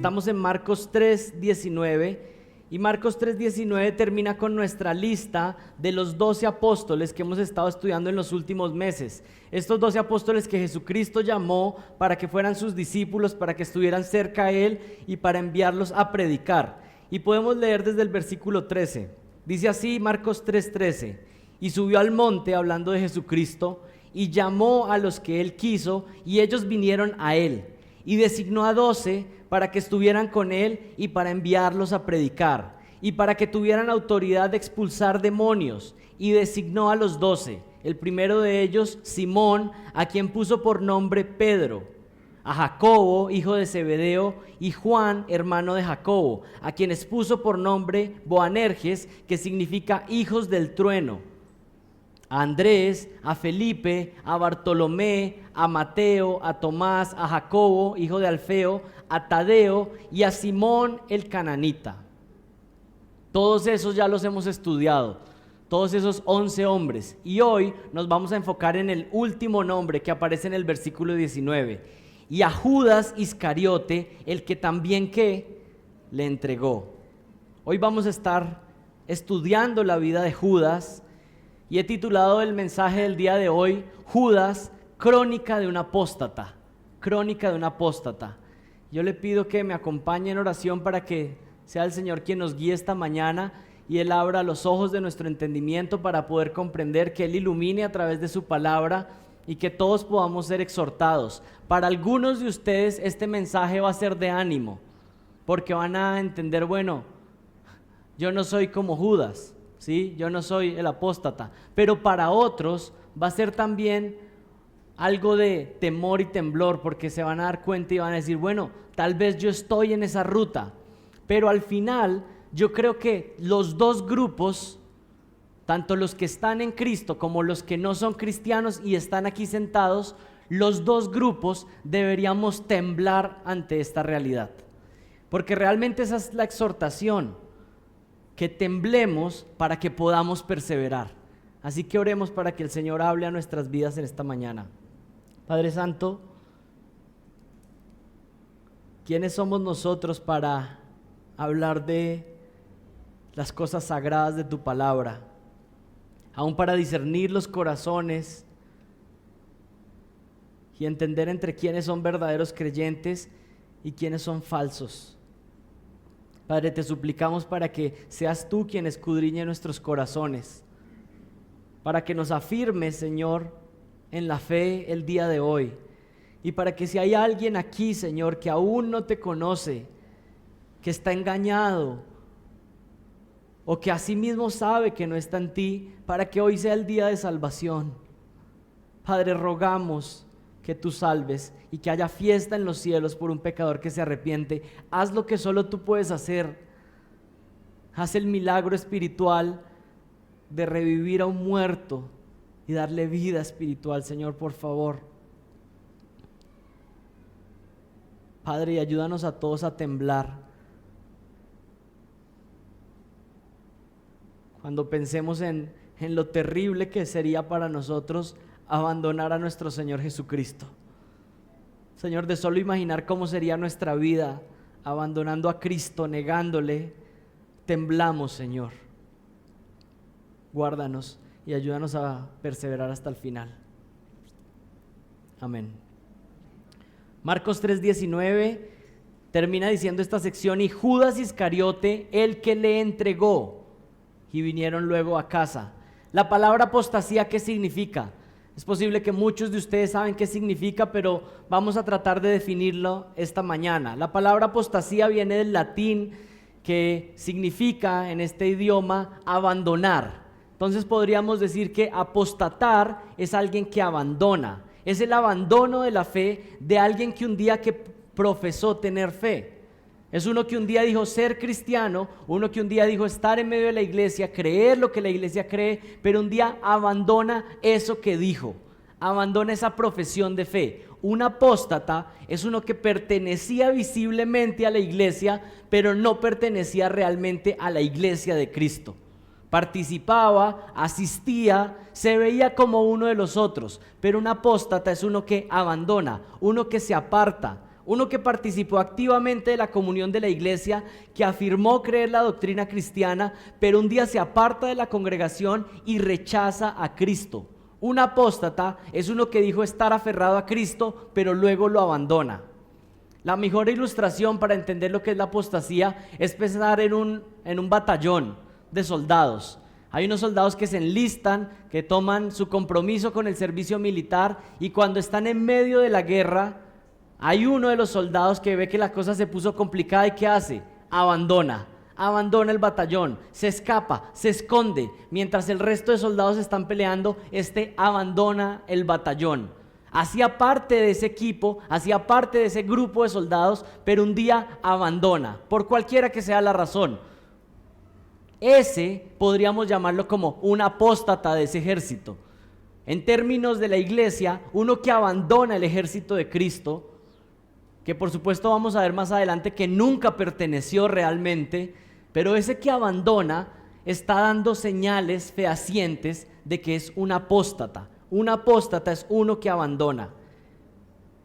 Estamos en Marcos 3:19 y Marcos 3:19 termina con nuestra lista de los 12 apóstoles que hemos estado estudiando en los últimos meses. Estos 12 apóstoles que Jesucristo llamó para que fueran sus discípulos, para que estuvieran cerca a Él y para enviarlos a predicar. Y podemos leer desde el versículo 13. Dice así Marcos 3:13: y subió al monte, hablando de Jesucristo, y llamó a los que Él quiso, y ellos vinieron a Él. Y designó a 12 para que estuvieran con Él y para enviarlos a predicar, y para que tuvieran autoridad de expulsar demonios. Y designó a los 12, el primero de ellos, Simón, a quien puso por nombre Pedro, a Jacobo, hijo de Zebedeo, y Juan, hermano de Jacobo, a quienes puso por nombre Boanerges, que significa hijos del trueno, a Andrés, a Felipe, a Bartolomé, a Mateo, a Tomás, a Jacobo, hijo de Alfeo, a Tadeo y a Simón el cananita. Todos esos ya los hemos estudiado, todos esos 11 hombres. Y hoy nos vamos a enfocar en el último nombre que aparece en el versículo 19. Y a Judas Iscariote, el que también le entregó. Hoy vamos a estar estudiando la vida de Judas. Y he titulado el mensaje del día de hoy, Judas, crónica de un apóstata. Crónica de un apóstata. Yo le pido que me acompañe en oración para que sea el Señor quien nos guíe esta mañana y Él abra los ojos de nuestro entendimiento para poder comprender, que Él ilumine a través de su palabra y que todos podamos ser exhortados. Para algunos de ustedes este mensaje va a ser de ánimo, porque van a entender, bueno, yo no soy como Judas. ¿Sí? Yo no soy el apóstata, pero para otros va a ser también algo de temor y temblor, porque se van a dar cuenta y van a decir, bueno, tal vez yo estoy en esa ruta, pero al final yo creo que los dos grupos, tanto los que están en Cristo como los que no son cristianos y están aquí sentados, los dos grupos deberíamos temblar ante esta realidad, porque realmente esa es la exhortación, que temblemos para que podamos perseverar. Así que oremos para que el Señor hable a nuestras vidas en esta mañana. Padre Santo, ¿quiénes somos nosotros para hablar de las cosas sagradas de tu palabra? Aún para discernir los corazones y entender entre quiénes son verdaderos creyentes y quiénes son falsos. Padre, te suplicamos para que seas tú quien escudriñe nuestros corazones, para que nos afirmes, Señor, en la fe el día de hoy, y para que si hay alguien aquí, Señor, que aún no te conoce, que está engañado, o que asimismo sabe que no está en ti, para que hoy sea el día de salvación. Padre, rogamos que tú salves y que haya fiesta en los cielos por un pecador que se arrepiente. Haz lo que solo tú puedes hacer. Haz el milagro espiritual de revivir a un muerto y darle vida espiritual, Señor, por favor. Padre, y ayúdanos a todos a temblar cuando pensemos en lo terrible que sería para nosotros abandonar a nuestro Señor Jesucristo. Señor, de solo imaginar cómo sería nuestra vida abandonando a Cristo, negándole, temblamos, Señor. Guárdanos y ayúdanos a perseverar hasta el final. Amén. Marcos 3:19 termina diciendo esta sección: y Judas Iscariote, el que le entregó, y vinieron luego a casa. La palabra apostasía, ¿qué significa? Es posible que muchos de ustedes saben qué significa, pero vamos a tratar de definirlo esta mañana. La palabra apostasía viene del latín, que significa en este idioma abandonar. Entonces podríamos decir que apostatar es alguien que abandona. Es el abandono de la fe de alguien que un día que profesó tener fe. Es uno que un día dijo ser cristiano, uno que un día dijo estar en medio de la iglesia, creer lo que la iglesia cree, pero un día abandona eso que dijo, abandona esa profesión de fe. Un apóstata es uno que pertenecía visiblemente a la iglesia, pero no pertenecía realmente a la iglesia de Cristo. Participaba, asistía, se veía como uno de los otros, pero un apóstata es uno que abandona, uno que se aparta, uno que participó activamente de la comunión de la iglesia, que afirmó creer la doctrina cristiana, pero un día se aparta de la congregación y rechaza a Cristo. Un apóstata es uno que dijo estar aferrado a Cristo, pero luego lo abandona. La mejor ilustración para entender lo que es la apostasía es pensar en un batallón de soldados. Hay unos soldados que se enlistan, que toman su compromiso con el servicio militar, y cuando están en medio de la guerra, hay uno de los soldados que ve que la cosa se puso complicada y ¿qué hace? Abandona el batallón, se escapa, se esconde, mientras el resto de soldados están peleando, abandona el batallón. Hacía parte de ese equipo, hacía parte de ese grupo de soldados, pero un día abandona, por cualquiera que sea la razón. Ese podríamos llamarlo como un apóstata de ese ejército. En términos de la iglesia, uno que abandona el ejército de Cristo, que por supuesto vamos a ver más adelante que nunca perteneció realmente, pero ese que abandona está dando señales fehacientes de que es un apóstata. Un apóstata es uno que abandona.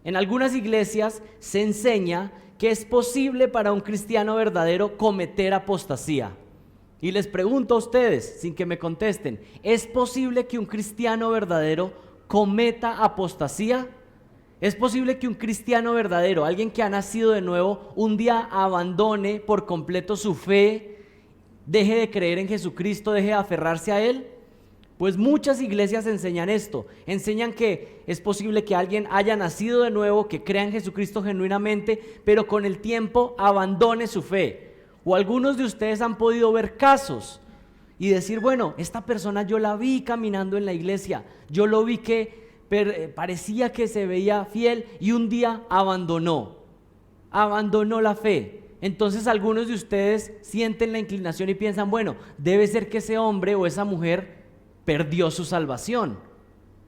En algunas iglesias se enseña que es posible para un cristiano verdadero cometer apostasía. Y les pregunto a ustedes, sin que me contesten, ¿es posible que un cristiano verdadero cometa apostasía? ¿Es posible que un cristiano verdadero, alguien que ha nacido de nuevo, un día abandone por completo su fe, deje de creer en Jesucristo, deje de aferrarse a Él? Pues muchas iglesias enseñan esto, enseñan que es posible que alguien haya nacido de nuevo, que crea en Jesucristo genuinamente, pero con el tiempo abandone su fe. O algunos de ustedes han podido ver casos y decir, bueno, esta persona yo la vi caminando en la iglesia, yo lo vi que parecía que se veía fiel y un día abandonó la fe. Entonces algunos de ustedes sienten la inclinación y piensan, bueno, debe ser que ese hombre o esa mujer perdió su salvación.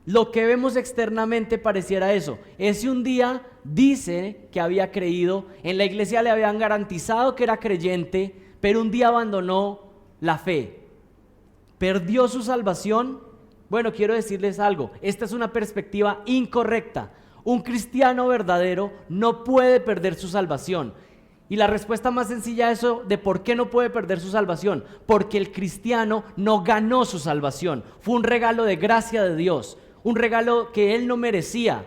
Lo que vemos externamente pareciera eso. Ese un día dice que había creído, en la iglesia le habían garantizado que era creyente, pero un día abandonó la fe. ¿Perdió su salvación? Bueno, quiero decirles algo, esta es una perspectiva incorrecta. Un cristiano verdadero no puede perder su salvación. Y la respuesta más sencilla a eso de por qué no puede perder su salvación, porque el cristiano no ganó su salvación. Fue un regalo de gracia de Dios, un regalo que él no merecía.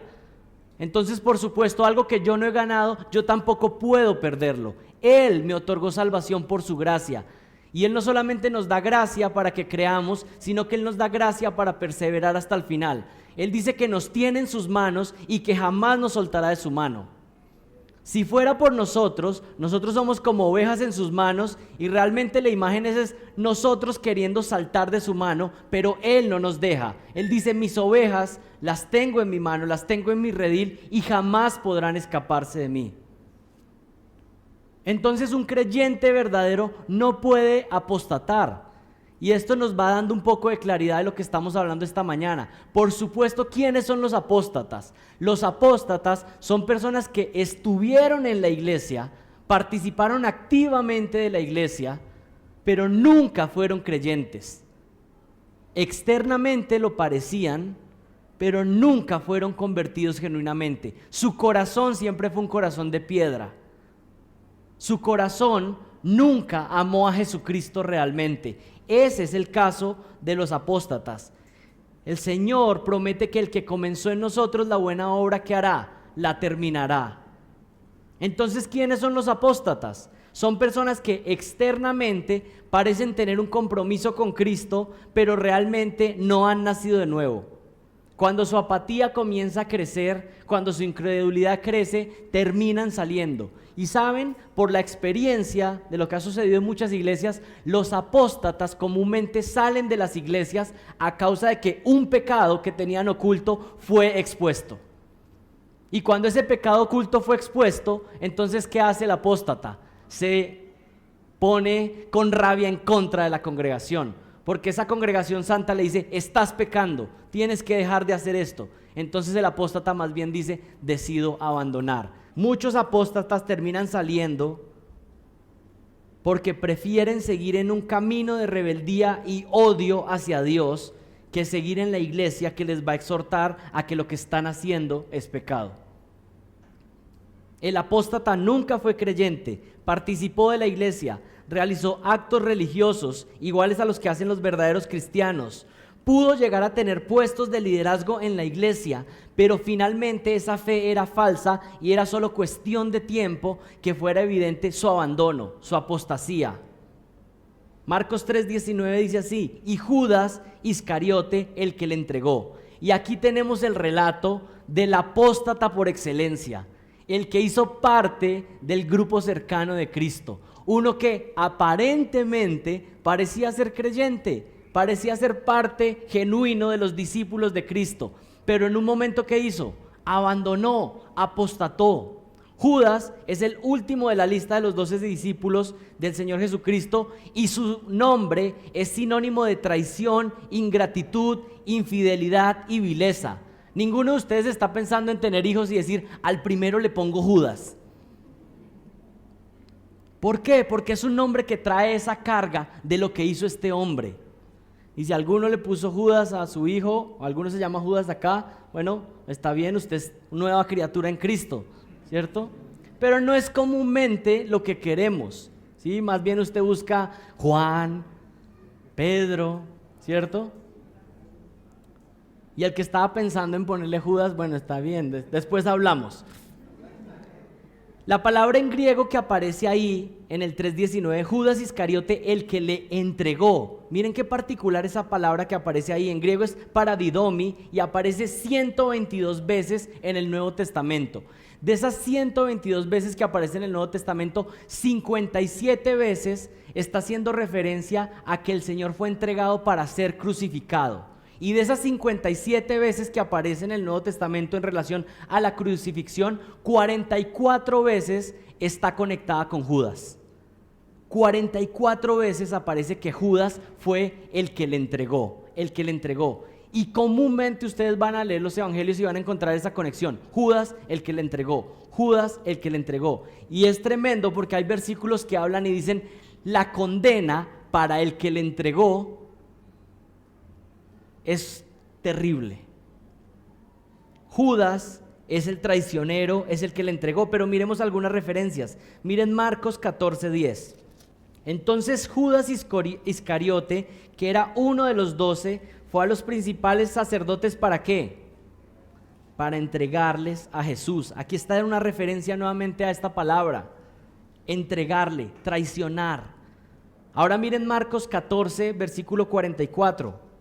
Entonces, por supuesto, algo que yo no he ganado, yo tampoco puedo perderlo. Él me otorgó salvación por su gracia. Y Él no solamente nos da gracia para que creamos, sino que Él nos da gracia para perseverar hasta el final. Él dice que nos tiene en sus manos y que jamás nos soltará de su mano. Si fuera por nosotros, nosotros somos como ovejas en sus manos y realmente la imagen es nosotros queriendo saltar de su mano, pero Él no nos deja. Él dice, mis ovejas las tengo en mi mano, las tengo en mi redil y jamás podrán escaparse de mí. Entonces un creyente verdadero no puede apostatar. Y esto nos va dando un poco de claridad de lo que estamos hablando esta mañana. Por supuesto, ¿quiénes son los apóstatas? Los apóstatas son personas que estuvieron en la iglesia, participaron activamente de la iglesia, pero nunca fueron creyentes. Externamente lo parecían, pero nunca fueron convertidos genuinamente. Su corazón siempre fue un corazón de piedra. Su corazón nunca amó a Jesucristo realmente. Ese es el caso de los apóstatas. El Señor promete que el que comenzó en nosotros la buena obra que hará, la terminará. Entonces, ¿quiénes son los apóstatas? Son personas que externamente parecen tener un compromiso con Cristo, pero realmente no han nacido de nuevo. Cuando su apatía comienza a crecer, cuando su incredulidad crece, terminan saliendo. Y saben, por la experiencia de lo que ha sucedido en muchas iglesias, los apóstatas comúnmente salen de las iglesias a causa de que un pecado que tenían oculto fue expuesto. Y cuando ese pecado oculto fue expuesto, entonces ¿qué hace el apóstata? Se pone con rabia en contra de la congregación, porque esa congregación santa le dice, estás pecando, tienes que dejar de hacer esto. Entonces el apóstata más bien dice, decido abandonar. Muchos apóstatas terminan saliendo porque prefieren seguir en un camino de rebeldía y odio hacia Dios que seguir en la iglesia que les va a exhortar a que lo que están haciendo es pecado. El apóstata nunca fue creyente, participó de la iglesia, realizó actos religiosos iguales a los que hacen los verdaderos cristianos. Pudo llegar a tener puestos de liderazgo en la iglesia, pero finalmente esa fe era falsa y era solo cuestión de tiempo que fuera evidente su abandono, su apostasía. Marcos 3:19 dice así: y Judas Iscariote, el que le entregó. Y aquí tenemos el relato del apóstata por excelencia, el que hizo parte del grupo cercano de Cristo, uno que aparentemente parecía ser creyente, parecía ser parte genuino de los discípulos de Cristo, pero en un momento, ¿qué hizo? Abandonó, apostató. Judas es el último de la lista de los 12 discípulos del Señor Jesucristo y su nombre es sinónimo de traición, ingratitud, infidelidad y vileza. Ninguno de ustedes está pensando en tener hijos y decir: al primero le pongo Judas. ¿Por qué? Porque es un nombre que trae esa carga de lo que hizo este hombre. Y si alguno le puso Judas a su hijo, o alguno se llama Judas acá, bueno, está bien, usted es nueva criatura en Cristo, ¿cierto? Pero no es comúnmente lo que queremos, ¿sí? Más bien usted busca Juan, Pedro, ¿cierto? Y el que estaba pensando en ponerle Judas, bueno, está bien, después hablamos. La palabra en griego que aparece ahí en el 3:19, Judas Iscariote, el que le entregó. Miren qué particular esa palabra que aparece ahí. En griego es paradidomi y aparece 122 veces en el Nuevo Testamento. De esas 122 veces que aparece en el Nuevo Testamento, 57 veces está haciendo referencia a que el Señor fue entregado para ser crucificado. Y de esas 57 veces que aparece en el Nuevo Testamento en relación a la crucifixión, 44 veces está conectada con Judas. 44 veces aparece que Judas fue el que le entregó, Y comúnmente ustedes van a leer los evangelios y van a encontrar esa conexión. Judas, el que le entregó. Judas, el que le entregó. Y es tremendo porque hay versículos que hablan y dicen: la condena para el que le entregó es terrible. Judas es el traicionero, es el que le entregó, pero miremos algunas referencias. Miren Marcos 14:10. Entonces Judas Iscariote, que era uno de los 12, fue a los principales sacerdotes, ¿para qué? Para entregarles a Jesús. Aquí está una referencia nuevamente a esta palabra: entregarle, traicionar. Ahora miren Marcos 14, versículo 44.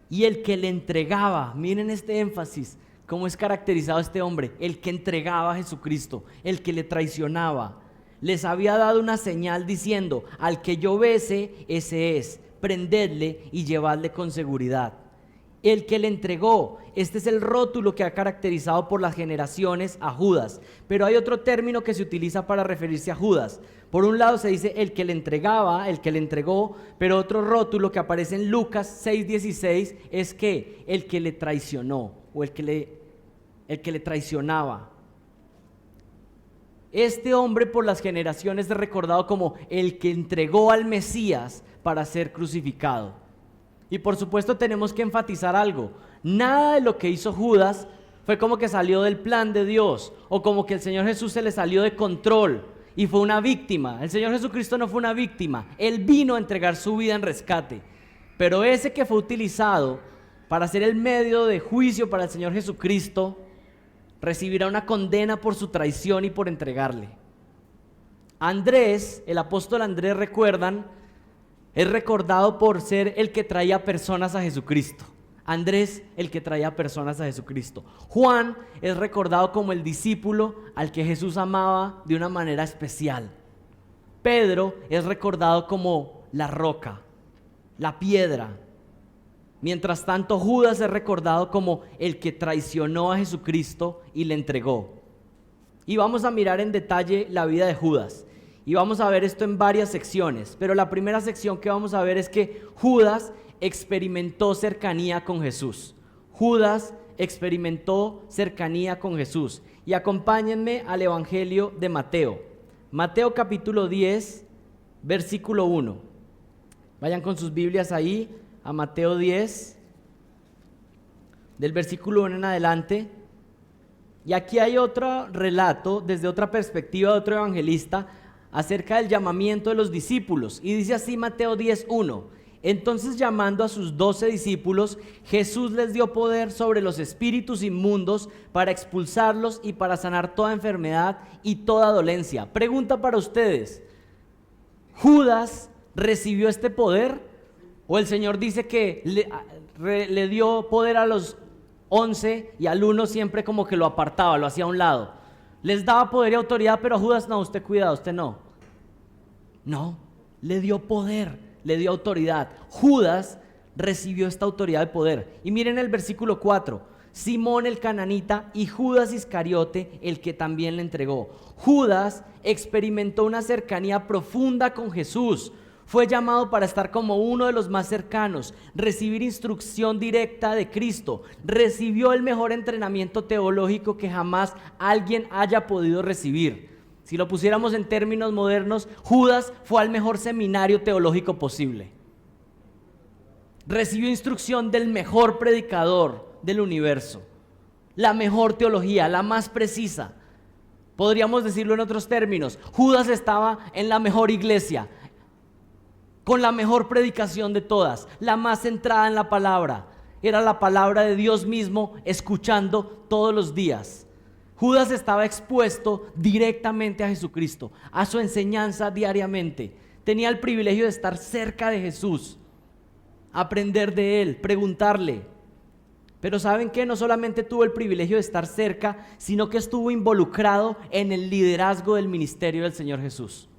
Y el que le entregaba, miren este énfasis, cómo es caracterizado este hombre: el que entregaba a Jesucristo, el que le traicionaba, les había dado una señal diciendo: al que yo bese, ese es, prendedle y llevadle con seguridad. El que le entregó, este es el rótulo que ha caracterizado por las generaciones a Judas. Pero hay otro término que se utiliza para referirse a Judas. Por un lado se dice el que le entregaba, el que le entregó, pero otro rótulo que aparece en Lucas 6:16 es que el que le traicionó o el que le traicionaba. Este hombre por las generaciones es recordado como el que entregó al Mesías para ser crucificado. Y por supuesto tenemos que enfatizar algo: nada de lo que hizo Judas fue como que salió del plan de Dios o como que el Señor Jesús se le salió de control y fue una víctima. El Señor Jesucristo no fue una víctima, Él vino a entregar su vida en rescate. Pero ese que fue utilizado para ser el medio de juicio para el Señor Jesucristo recibirá una condena por su traición y por entregarle. Andrés, el apóstol Andrés, recuerdan, es recordado por ser el que traía personas a Jesucristo. Andrés, el que traía personas a Jesucristo. Juan es recordado como el discípulo al que Jesús amaba de una manera especial. Pedro es recordado como la roca, la piedra. Mientras tanto, Judas es recordado como el que traicionó a Jesucristo y le entregó. Y vamos a mirar en detalle la vida de Judas. Y vamos a ver esto en varias secciones, pero la primera sección que vamos a ver es que Judas experimentó cercanía con Jesús. Judas experimentó cercanía con Jesús. Y acompáñenme al Evangelio de Mateo. Mateo capítulo 10, versículo 1. Vayan con sus Biblias ahí a Mateo 10, del versículo 1 en adelante. Y aquí hay otro relato desde otra perspectiva de otro evangelista acerca del llamamiento de los discípulos. Y dice así Mateo 10:1: entonces, llamando a sus 12 discípulos, Jesús les dio poder sobre los espíritus inmundos para expulsarlos y para sanar toda enfermedad y toda dolencia. Pregunta para ustedes: ¿Judas recibió este poder? ¿O el Señor dice que le dio poder a los 11 y al uno siempre como que lo apartaba, lo hacía a un lado? Les daba poder y autoridad, pero a Judas no, usted cuidado, usted no. No, le dio poder, le dio autoridad. Judas recibió esta autoridad de poder. Y miren el versículo 4: Simón el cananita y Judas Iscariote, el que también le entregó. Judas experimentó una cercanía profunda con Jesús. Fue llamado para estar como uno de los más cercanos, recibir instrucción directa de Cristo. Recibió el mejor entrenamiento teológico que jamás alguien haya podido recibir. Si lo pusiéramos en términos modernos, Judas fue al mejor seminario teológico posible. Recibió instrucción del mejor predicador del universo, la mejor teología, la más precisa. Podríamos decirlo en otros términos: Judas estaba en la mejor iglesia, con la mejor predicación de todas, la más centrada en la palabra. Era la palabra de Dios mismo escuchando todos los días. Judas estaba expuesto directamente a Jesucristo, a su enseñanza diariamente. Tenía el privilegio de estar cerca de Jesús, aprender de Él, preguntarle. Pero ¿saben qué? No solamente tuvo el privilegio de estar cerca, sino que estuvo involucrado en el liderazgo del ministerio del Señor Jesús.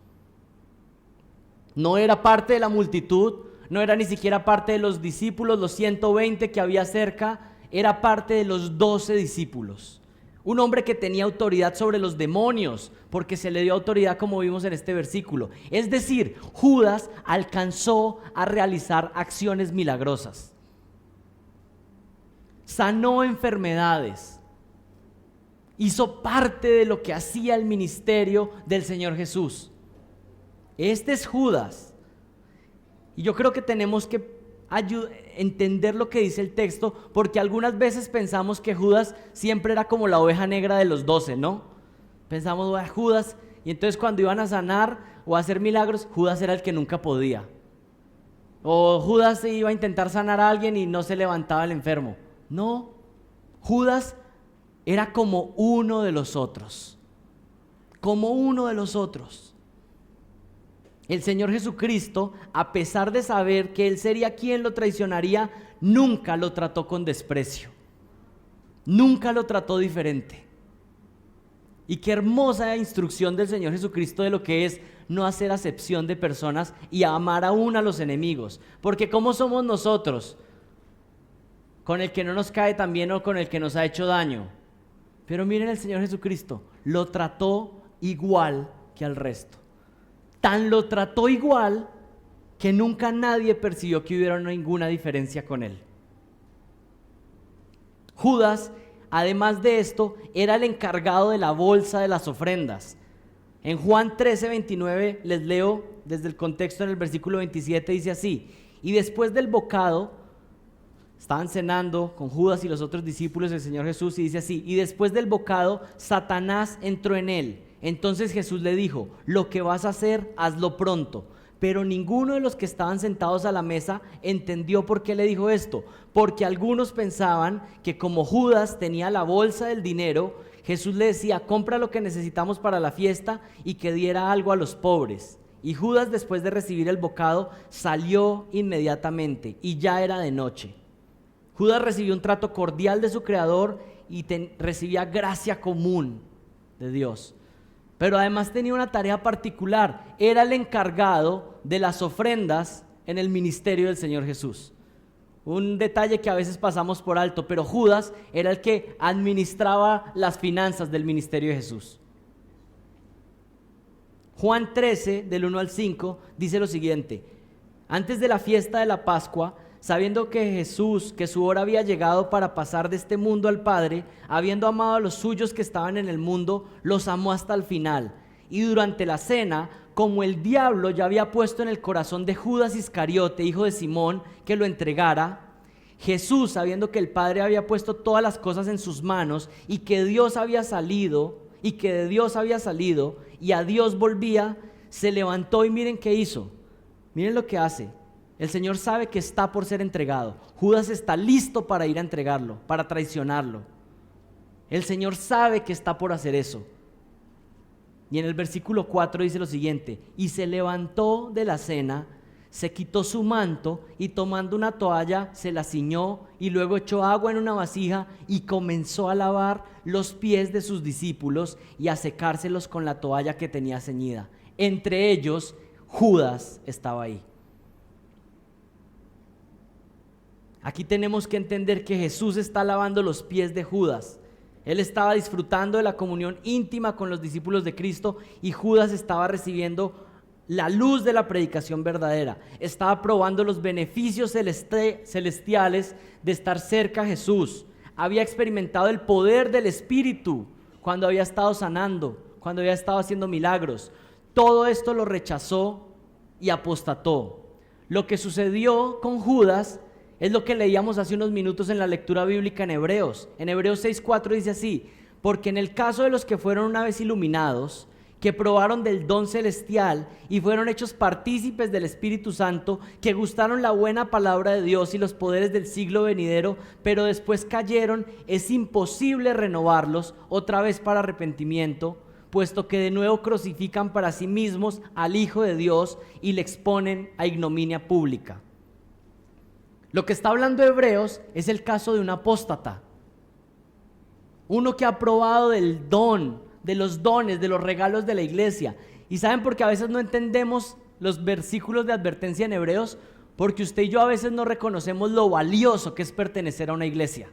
No era parte de la multitud, no era ni siquiera parte de los discípulos, los 120 que había cerca, era parte de los 12 discípulos. Un hombre que tenía autoridad sobre los demonios, porque se le dio autoridad, como vimos en este versículo. Es decir, Judas alcanzó a realizar acciones milagrosas. Sanó enfermedades. Hizo parte de lo que hacía el ministerio del Señor Jesús. Este es Judas. Y yo creo que tenemos que entender lo que dice el texto, porque algunas veces pensamos que Judas siempre era como la oveja negra de los 12, ¿no? Pensamos, Judas, y entonces cuando iban a sanar o a hacer milagros, Judas era el que nunca podía. O Judas iba a intentar sanar a alguien y no se levantaba el enfermo. No, Judas era como uno de los otros. Como uno de los otros. El Señor Jesucristo, a pesar de saber que Él sería quien lo traicionaría, nunca lo trató con desprecio. Nunca lo trató diferente. Y qué hermosa instrucción del Señor Jesucristo de lo que es no hacer acepción de personas y amar aún a los enemigos. Porque ¿cómo somos nosotros? Con el que no nos cae tan bien o con el que nos ha hecho daño. Pero miren, el Señor Jesucristo lo trató igual que al resto. Tan lo trató igual que nunca nadie percibió que hubiera ninguna diferencia con él. Judas, además de esto, era el encargado de la bolsa de las ofrendas. En Juan 13:29 les leo desde el contexto en el versículo 27, dice así: y después del bocado, estaban cenando con Judas y los otros discípulos del Señor Jesús, y dice así: y después del bocado, Satanás entró en él. Entonces Jesús le dijo: lo que vas a hacer, hazlo pronto. Pero ninguno de los que estaban sentados a la mesa entendió por qué le dijo esto, porque algunos pensaban que como Judas tenía la bolsa del dinero, Jesús le decía: compra lo que necesitamos para la fiesta y que diera algo a los pobres. Y Judas, después de recibir el bocado, salió inmediatamente y ya era de noche. Judas recibió un trato cordial de su Creador y recibía gracia común de Dios. Pero además tenía una tarea particular: era el encargado de las ofrendas en el ministerio del Señor Jesús. Un detalle que a veces pasamos por alto, pero Judas era el que administraba las finanzas del ministerio de Jesús. Juan 13, del 1 al 5, dice lo siguiente: antes de la fiesta de la Pascua, sabiendo que Jesús, que su hora había llegado para pasar de este mundo al Padre, habiendo amado a los suyos que estaban en el mundo, los amó hasta el final. Y durante la cena, como el diablo ya había puesto en el corazón de Judas Iscariote, hijo de Simón, que lo entregara, Jesús, sabiendo que el Padre había puesto todas las cosas en sus manos y que Dios había salido y que de Dios había salido y a Dios volvía, se levantó y miren qué hizo. Miren lo que hace. El Señor sabe que está por ser entregado. Judas está listo para ir a entregarlo, para traicionarlo. El Señor sabe que está por hacer eso. Y en el versículo 4 dice lo siguiente: y se levantó de la cena, se quitó su manto y tomando una toalla se la ciñó y luego echó agua en una vasija y comenzó a lavar los pies de sus discípulos y a secárselos con la toalla que tenía ceñida. Entre ellos, Judas estaba ahí. Aquí tenemos que entender que Jesús está lavando los pies de Judas. Él estaba disfrutando de la comunión íntima con los discípulos de Cristo y Judas estaba recibiendo la luz de la predicación verdadera. Estaba probando los beneficios celestiales de estar cerca a Jesús. Había experimentado el poder del Espíritu cuando había estado sanando, cuando había estado haciendo milagros. Todo esto lo rechazó y apostató. Lo que sucedió con Judas es lo que leíamos hace unos minutos en la lectura bíblica en Hebreos. En Hebreos 6:4 dice así: porque en el caso de los que fueron una vez iluminados, que probaron del don celestial y fueron hechos partícipes del Espíritu Santo, que gustaron la buena palabra de Dios y los poderes del siglo venidero, pero después cayeron, es imposible renovarlos otra vez para arrepentimiento, puesto que de nuevo crucifican para sí mismos al Hijo de Dios y le exponen a ignominia pública. Lo que está hablando Hebreos es el caso de un apóstata, uno que ha probado del don, de los dones, de los regalos de la iglesia. ¿Y saben por qué a veces no entendemos los versículos de advertencia en Hebreos? Porque usted y yo a veces no reconocemos lo valioso que es pertenecer a una iglesia.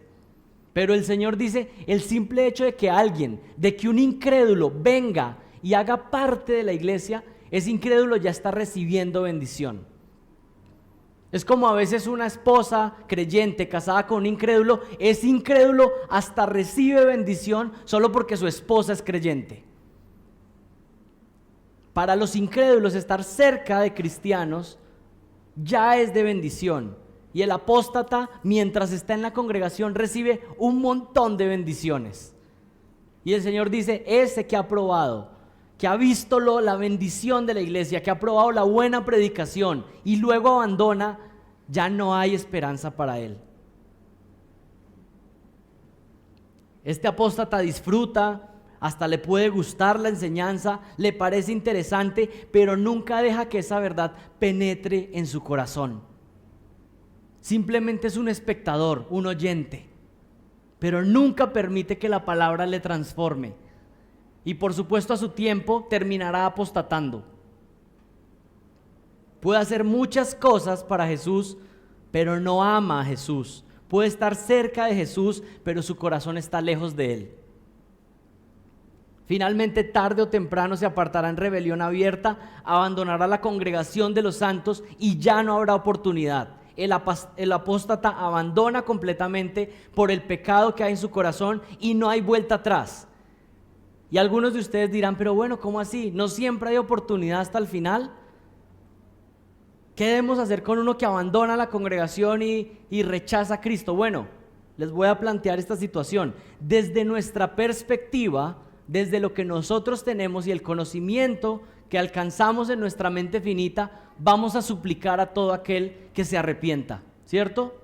Pero el Señor dice, el simple hecho de que alguien, de que un incrédulo venga y haga parte de la iglesia, ese incrédulo ya está recibiendo bendición. Es como a veces una esposa creyente casada con un incrédulo, ese incrédulo hasta recibe bendición solo porque su esposa es creyente. Para los incrédulos estar cerca de cristianos ya es de bendición. Y el apóstata, mientras está en la congregación, recibe un montón de bendiciones. Y el Señor dice, ese que ha probado, que ha visto la bendición de la iglesia, que ha probado la buena predicación y luego abandona, ya no hay esperanza para él. Este apóstata disfruta, hasta le puede gustar la enseñanza, le parece interesante, pero nunca deja que esa verdad penetre en su corazón. Simplemente es un espectador, un oyente, pero nunca permite que la palabra le transforme. Y por supuesto a su tiempo terminará apostatando. Puede hacer muchas cosas para Jesús, pero no ama a Jesús. Puede estar cerca de Jesús, pero su corazón está lejos de él. Finalmente, tarde o temprano se apartará en rebelión abierta, abandonará la congregación de los santos y ya no habrá oportunidad. El apóstata abandona completamente por el pecado que hay en su corazón y no hay vuelta atrás. Y algunos de ustedes dirán, pero bueno, ¿cómo así? ¿No siempre hay oportunidad hasta el final? ¿Qué debemos hacer con uno que abandona la congregación y rechaza a Cristo? Bueno, les voy a plantear esta situación. Desde nuestra perspectiva, desde lo que nosotros tenemos y el conocimiento que alcanzamos en nuestra mente finita, vamos a suplicar a todo aquel que se arrepienta, ¿cierto?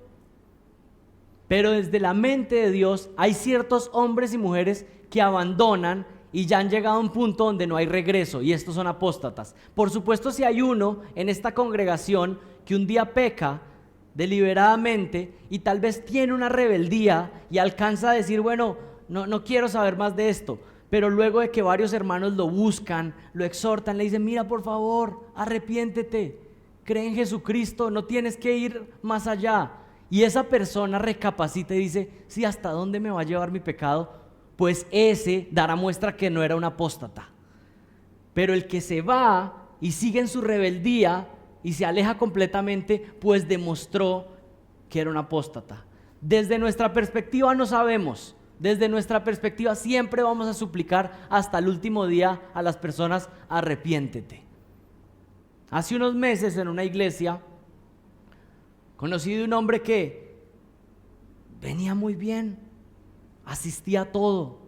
Pero desde la mente de Dios hay ciertos hombres y mujeres que abandonan y ya han llegado a un punto donde no hay regreso, y estos son apóstatas. Por supuesto, si hay uno en esta congregación que un día peca deliberadamente y tal vez tiene una rebeldía y alcanza a decir, bueno, no quiero saber más de esto, pero luego de que varios hermanos lo buscan, lo exhortan, le dicen, mira, por favor, arrepiéntete, cree en Jesucristo, no tienes que ir más allá. Y esa persona recapacita y dice, sí, ¿hasta dónde me va a llevar mi pecado? Pues ese dará muestra que no era un apóstata. Pero el que se va y sigue en su rebeldía y se aleja completamente, pues demostró que era un apóstata. Desde nuestra perspectiva no sabemos. Desde nuestra perspectiva siempre vamos a suplicar hasta el último día a las personas, arrepiéntete. Hace unos meses en una iglesia conocí de un hombre que venía muy bien, asistía a todo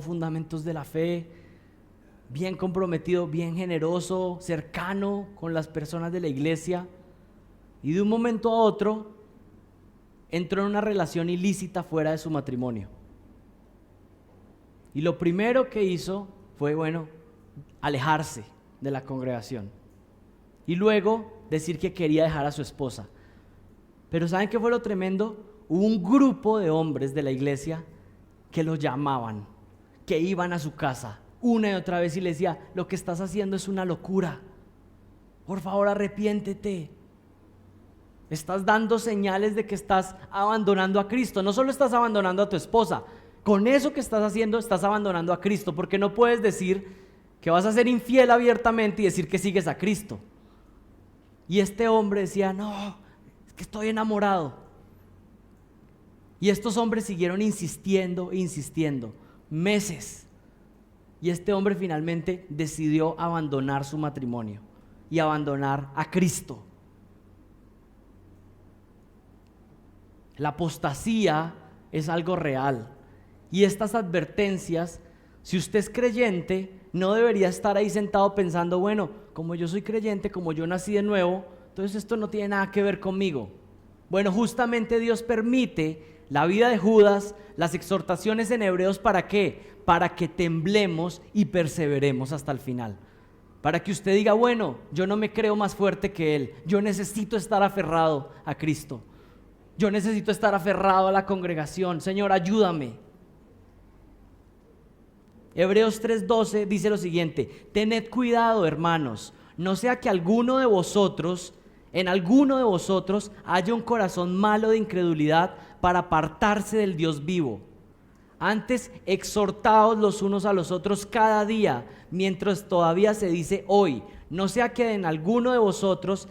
fundamentos de la fe, bien comprometido, bien generoso, cercano con las personas de la iglesia, y de un momento a otro entró en una relación ilícita fuera de su matrimonio. Y lo primero que hizo fue, alejarse de la congregación y luego decir que quería dejar a su esposa. Pero ¿saben qué fue lo tremendo? Hubo un grupo de hombres de la iglesia que lo llamaban, que iban a su casa una y otra vez y le decía: lo que estás haciendo es una locura, por favor arrepiéntete, estás dando señales de que estás abandonando a Cristo. No solo estás abandonando a tu esposa, con eso que estás haciendo estás abandonando a Cristo, porque no puedes decir que vas a ser infiel abiertamente y decir que sigues a Cristo. Y este hombre decía: no, es que estoy enamorado. Y estos hombres siguieron insistiendo, meses. Y este hombre finalmente decidió abandonar su matrimonio y abandonar a Cristo. La apostasía es algo real. Y estas advertencias, si usted es creyente, no debería estar ahí sentado pensando: bueno, como yo soy creyente, como yo nací de nuevo, entonces esto no tiene nada que ver conmigo. Bueno, justamente Dios permite la vida de Judas, las exhortaciones en Hebreos, ¿para qué? Para que temblemos y perseveremos hasta el final. Para que usted diga: bueno, yo no me creo más fuerte que él, yo necesito estar aferrado a Cristo, yo necesito estar aferrado a la congregación. Señor, ayúdame. Hebreos 3:12 dice lo siguiente: tened cuidado, hermanos, no sea que en alguno de vosotros haya un corazón malo de incredulidad para apartarse del Dios vivo. Antes, exhortaos los unos a los otros cada día, mientras todavía se dice hoy, no sea que en alguno de vosotros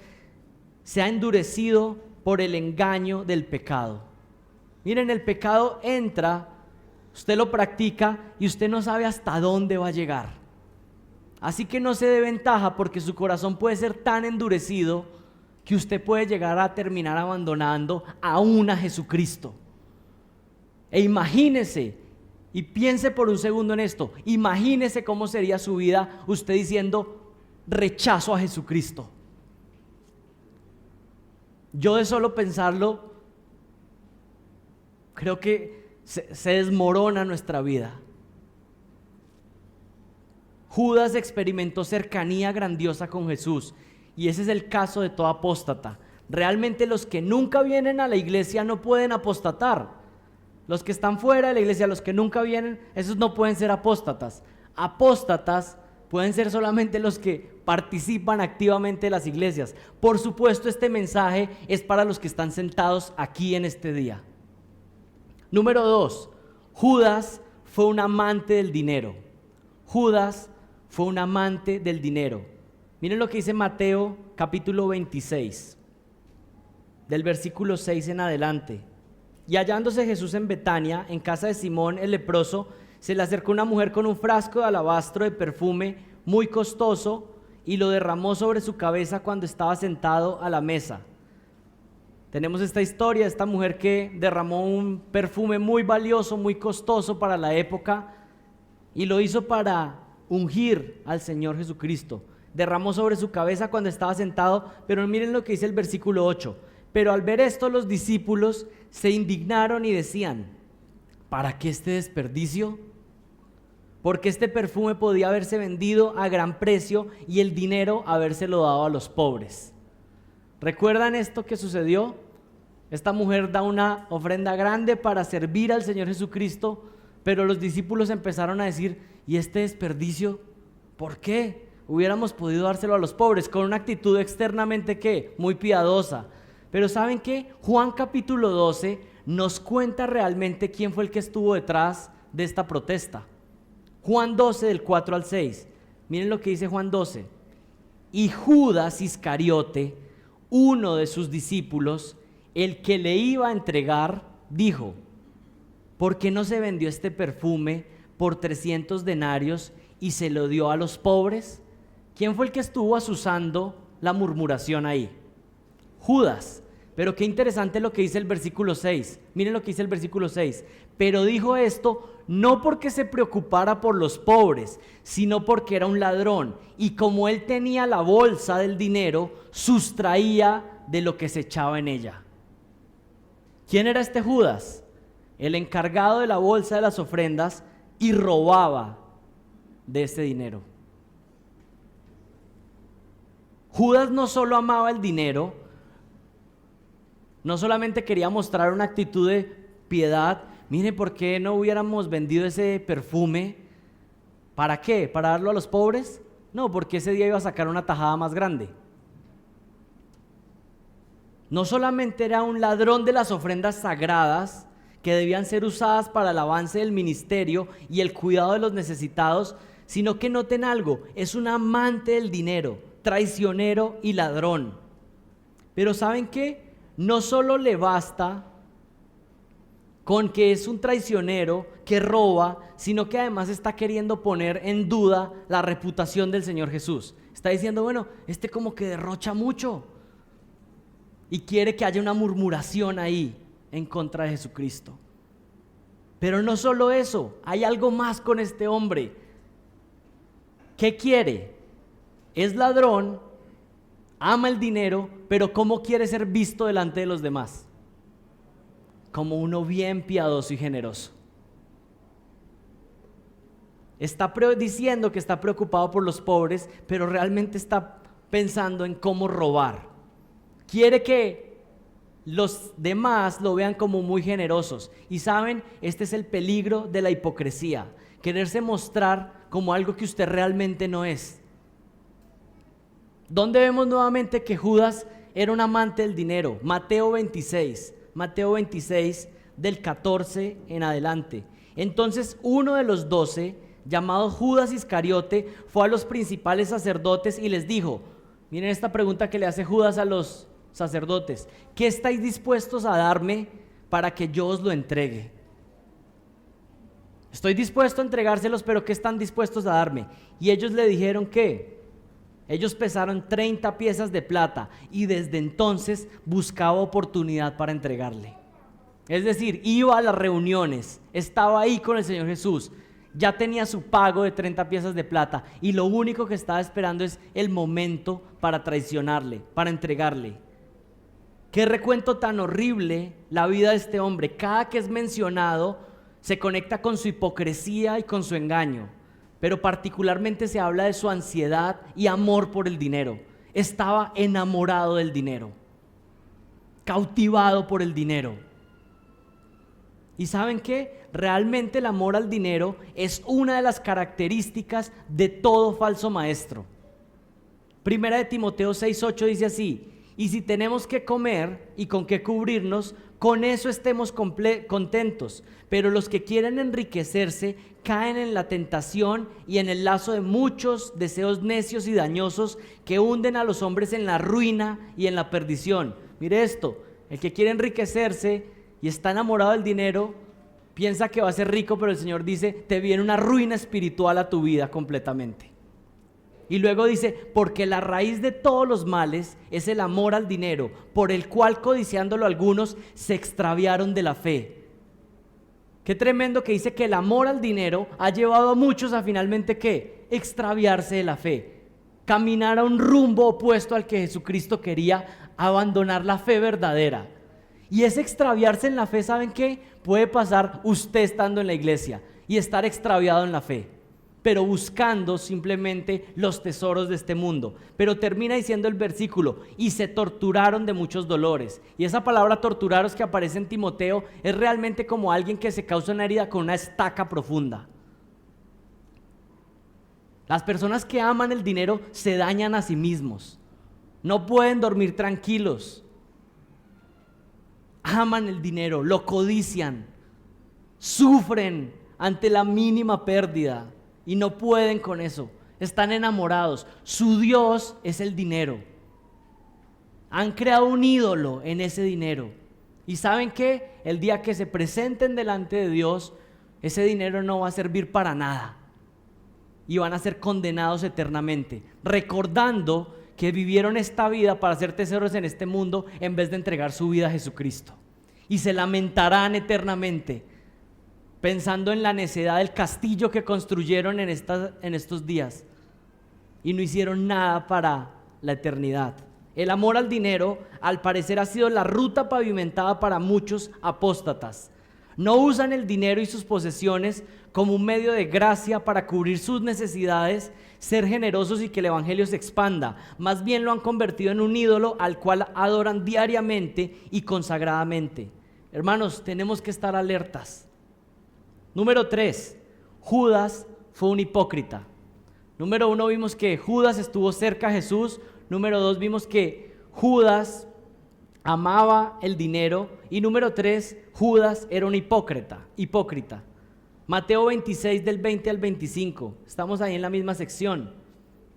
sea endurecido por el engaño del pecado. Miren, el pecado entra, usted lo practica y usted no sabe hasta dónde va a llegar. Así que no se dé ventaja, porque su corazón puede ser tan endurecido que usted puede llegar a terminar abandonando aún a Jesucristo. E imagínese, y piense por un segundo en esto, imagínese cómo sería su vida usted diciendo: rechazo a Jesucristo. Yo de solo pensarlo, creo que se desmorona nuestra vida. Judas experimentó cercanía grandiosa con Jesús, y ese es el caso de todo apóstata. Realmente los que nunca vienen a la iglesia no pueden apostatar. Los que están fuera de la iglesia, los que nunca vienen, esos no pueden ser apóstatas. Apóstatas pueden ser solamente los que participan activamente de las iglesias. Por supuesto, este mensaje es para los que están sentados aquí en este día. Número 2, Judas fue un amante del dinero. Judas fue un amante del dinero. Miren lo que dice Mateo capítulo 26, del versículo 6 en adelante. Y hallándose Jesús en Betania, en casa de Simón el leproso, se le acercó una mujer con un frasco de alabastro de perfume muy costoso y lo derramó sobre su cabeza cuando estaba sentado a la mesa. Tenemos esta historia de esta mujer que derramó un perfume muy valioso, muy costoso para la época, y lo hizo para ungir al Señor Jesucristo. Derramó sobre su cabeza cuando estaba sentado, pero miren lo que dice el versículo 8. Pero al ver esto, los discípulos se indignaron y decían: ¿para qué este desperdicio? Porque este perfume podía haberse vendido a gran precio y el dinero habérselo dado a los pobres. ¿Recuerdan esto que sucedió? Esta mujer da una ofrenda grande para servir al Señor Jesucristo, pero los discípulos empezaron a decir: ¿y este desperdicio? ¿Por qué? Hubiéramos podido dárselo a los pobres, con una actitud externamente ¿qué? Muy piadosa. Pero ¿saben qué? Juan capítulo 12 nos cuenta realmente quién fue el que estuvo detrás de esta protesta. Juan 12 del 4 al 6. Miren lo que dice Juan 12. Y Judas Iscariote, uno de sus discípulos, el que le iba a entregar, dijo: ¿por qué no se vendió este perfume por 300 denarios y se lo dio a los pobres? ¿Quién fue el que estuvo azuzando la murmuración ahí? Judas. Pero qué interesante lo que dice el versículo 6. Miren lo que dice el versículo 6. Pero dijo esto no porque se preocupara por los pobres, sino porque era un ladrón. Y como él tenía la bolsa del dinero, sustraía de lo que se echaba en ella. ¿Quién era este Judas? El encargado de la bolsa de las ofrendas, y robaba de ese dinero. Judas no solo amaba el dinero, no solamente quería mostrar una actitud de piedad. Mire, ¿por qué no hubiéramos vendido ese perfume? ¿Para qué? ¿Para darlo a los pobres? No, porque ese día iba a sacar una tajada más grande. No solamente era un ladrón de las ofrendas sagradas que debían ser usadas para el avance del ministerio y el cuidado de los necesitados, sino que noten algo, es un amante del dinero, traicionero y ladrón. Pero ¿saben qué? No solo le basta con que es un traicionero que roba, sino que además está queriendo poner en duda la reputación del Señor Jesús. Está diciendo, bueno, como que derrocha mucho y quiere que haya una murmuración ahí en contra de Jesucristo. Pero no solo eso, hay algo más con este hombre. ¿Qué quiere? Es ladrón, ama el dinero, pero ¿cómo quiere ser visto delante de los demás? Como bien piadoso y generoso. Está diciendo que está preocupado por los pobres, pero realmente está pensando en cómo robar. Quiere que los demás lo vean como muy generosos. Y saben, este es el peligro de la hipocresía, quererse mostrar como algo que usted realmente no es. ¿Dónde vemos nuevamente que Judas era un amante del dinero? Mateo 26 del 14 en adelante. Entonces uno de los 12, llamado Judas Iscariote, fue a los principales sacerdotes y les dijo, miren esta pregunta que le hace Judas a los sacerdotes, ¿qué estáis dispuestos a darme para que yo os lo entregue? Estoy dispuesto a entregárselos, pero ¿qué están dispuestos a darme? Y ellos le dijeron que ellos pesaron 30 piezas de plata y desde entonces buscaba oportunidad para entregarle. Es decir, iba a las reuniones, estaba ahí con el Señor Jesús, ya tenía su pago de 30 piezas de plata y lo único que estaba esperando es el momento para traicionarle, para entregarle. Qué recuento tan horrible la vida de este hombre. Cada que es mencionado se conecta con su hipocresía y con su engaño, pero particularmente se habla de su ansiedad y amor por el dinero. Estaba enamorado del dinero, cautivado por el dinero. ¿Y saben qué? Realmente el amor al dinero es una de las características de todo falso maestro. Primera de Timoteo 6:8 dice así: y si tenemos que comer y con qué cubrirnos, con eso estemos contentos. Pero los que quieren enriquecerse caen en la tentación y en el lazo de muchos deseos necios y dañosos que hunden a los hombres en la ruina y en la perdición. Mire esto, el que quiere enriquecerse y está enamorado del dinero, piensa que va a ser rico, pero el Señor dice, te viene una ruina espiritual a tu vida completamente. Y luego dice, porque la raíz de todos los males es el amor al dinero, por el cual codiciándolo algunos se extraviaron de la fe. Qué tremendo que dice que el amor al dinero ha llevado a muchos a finalmente ¿qué? Extraviarse de la fe, caminar a un rumbo opuesto al que Jesucristo quería, abandonar la fe verdadera. Y ese extraviarse en la fe, ¿saben qué? Puede pasar usted estando en la iglesia y estar extraviado en la fe, pero buscando simplemente los tesoros de este mundo. Pero termina diciendo el versículo, y se torturaron de muchos dolores. Y esa palabra torturaros que aparece en Timoteo es realmente como alguien que se causa una herida con una estaca profunda. Las personas que aman el dinero se dañan a sí mismos, no pueden dormir tranquilos. Aman el dinero, lo codician, sufren ante la mínima pérdida y no pueden con eso. Están enamorados. Su Dios es el dinero. Han creado un ídolo en ese dinero. ¿Y saben qué? El día que se presenten delante de Dios, ese dinero no va a servir para nada y van a ser condenados eternamente, recordando que vivieron esta vida para ser tesoros en este mundo en vez de entregar su vida a Jesucristo. Y se lamentarán eternamente pensando en la necedad del castillo que construyeron en estos días y no hicieron nada para la eternidad. El amor al dinero, al parecer, ha sido la ruta pavimentada para muchos apóstatas. No usan el dinero y sus posesiones como un medio de gracia para cubrir sus necesidades, ser generosos y que el evangelio se expanda. Más bien lo han convertido en un ídolo al cual adoran diariamente y consagradamente. Hermanos, tenemos que estar alertas. Número 3, Judas fue un hipócrita. Número 1, vimos que Judas estuvo cerca a Jesús. Número 2, vimos que Judas amaba el dinero. Y número 3, Judas era un hipócrita. Mateo 26 del 20 al 25, estamos ahí en la misma sección.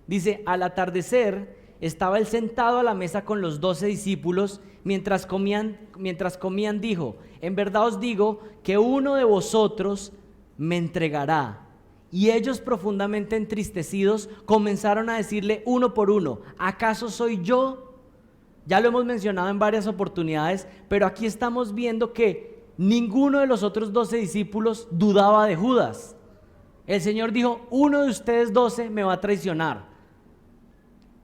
Dice: al atardecer estaba él sentado a la mesa con los 12 discípulos. Mientras comían dijo: en verdad os digo que uno de vosotros me entregará. Y ellos, profundamente entristecidos, comenzaron a decirle uno por uno: ¿acaso soy yo? Ya lo hemos mencionado en varias oportunidades, pero aquí estamos viendo que ninguno de los otros 12 discípulos dudaba de Judas. El Señor dijo: uno de ustedes 12 me va a traicionar.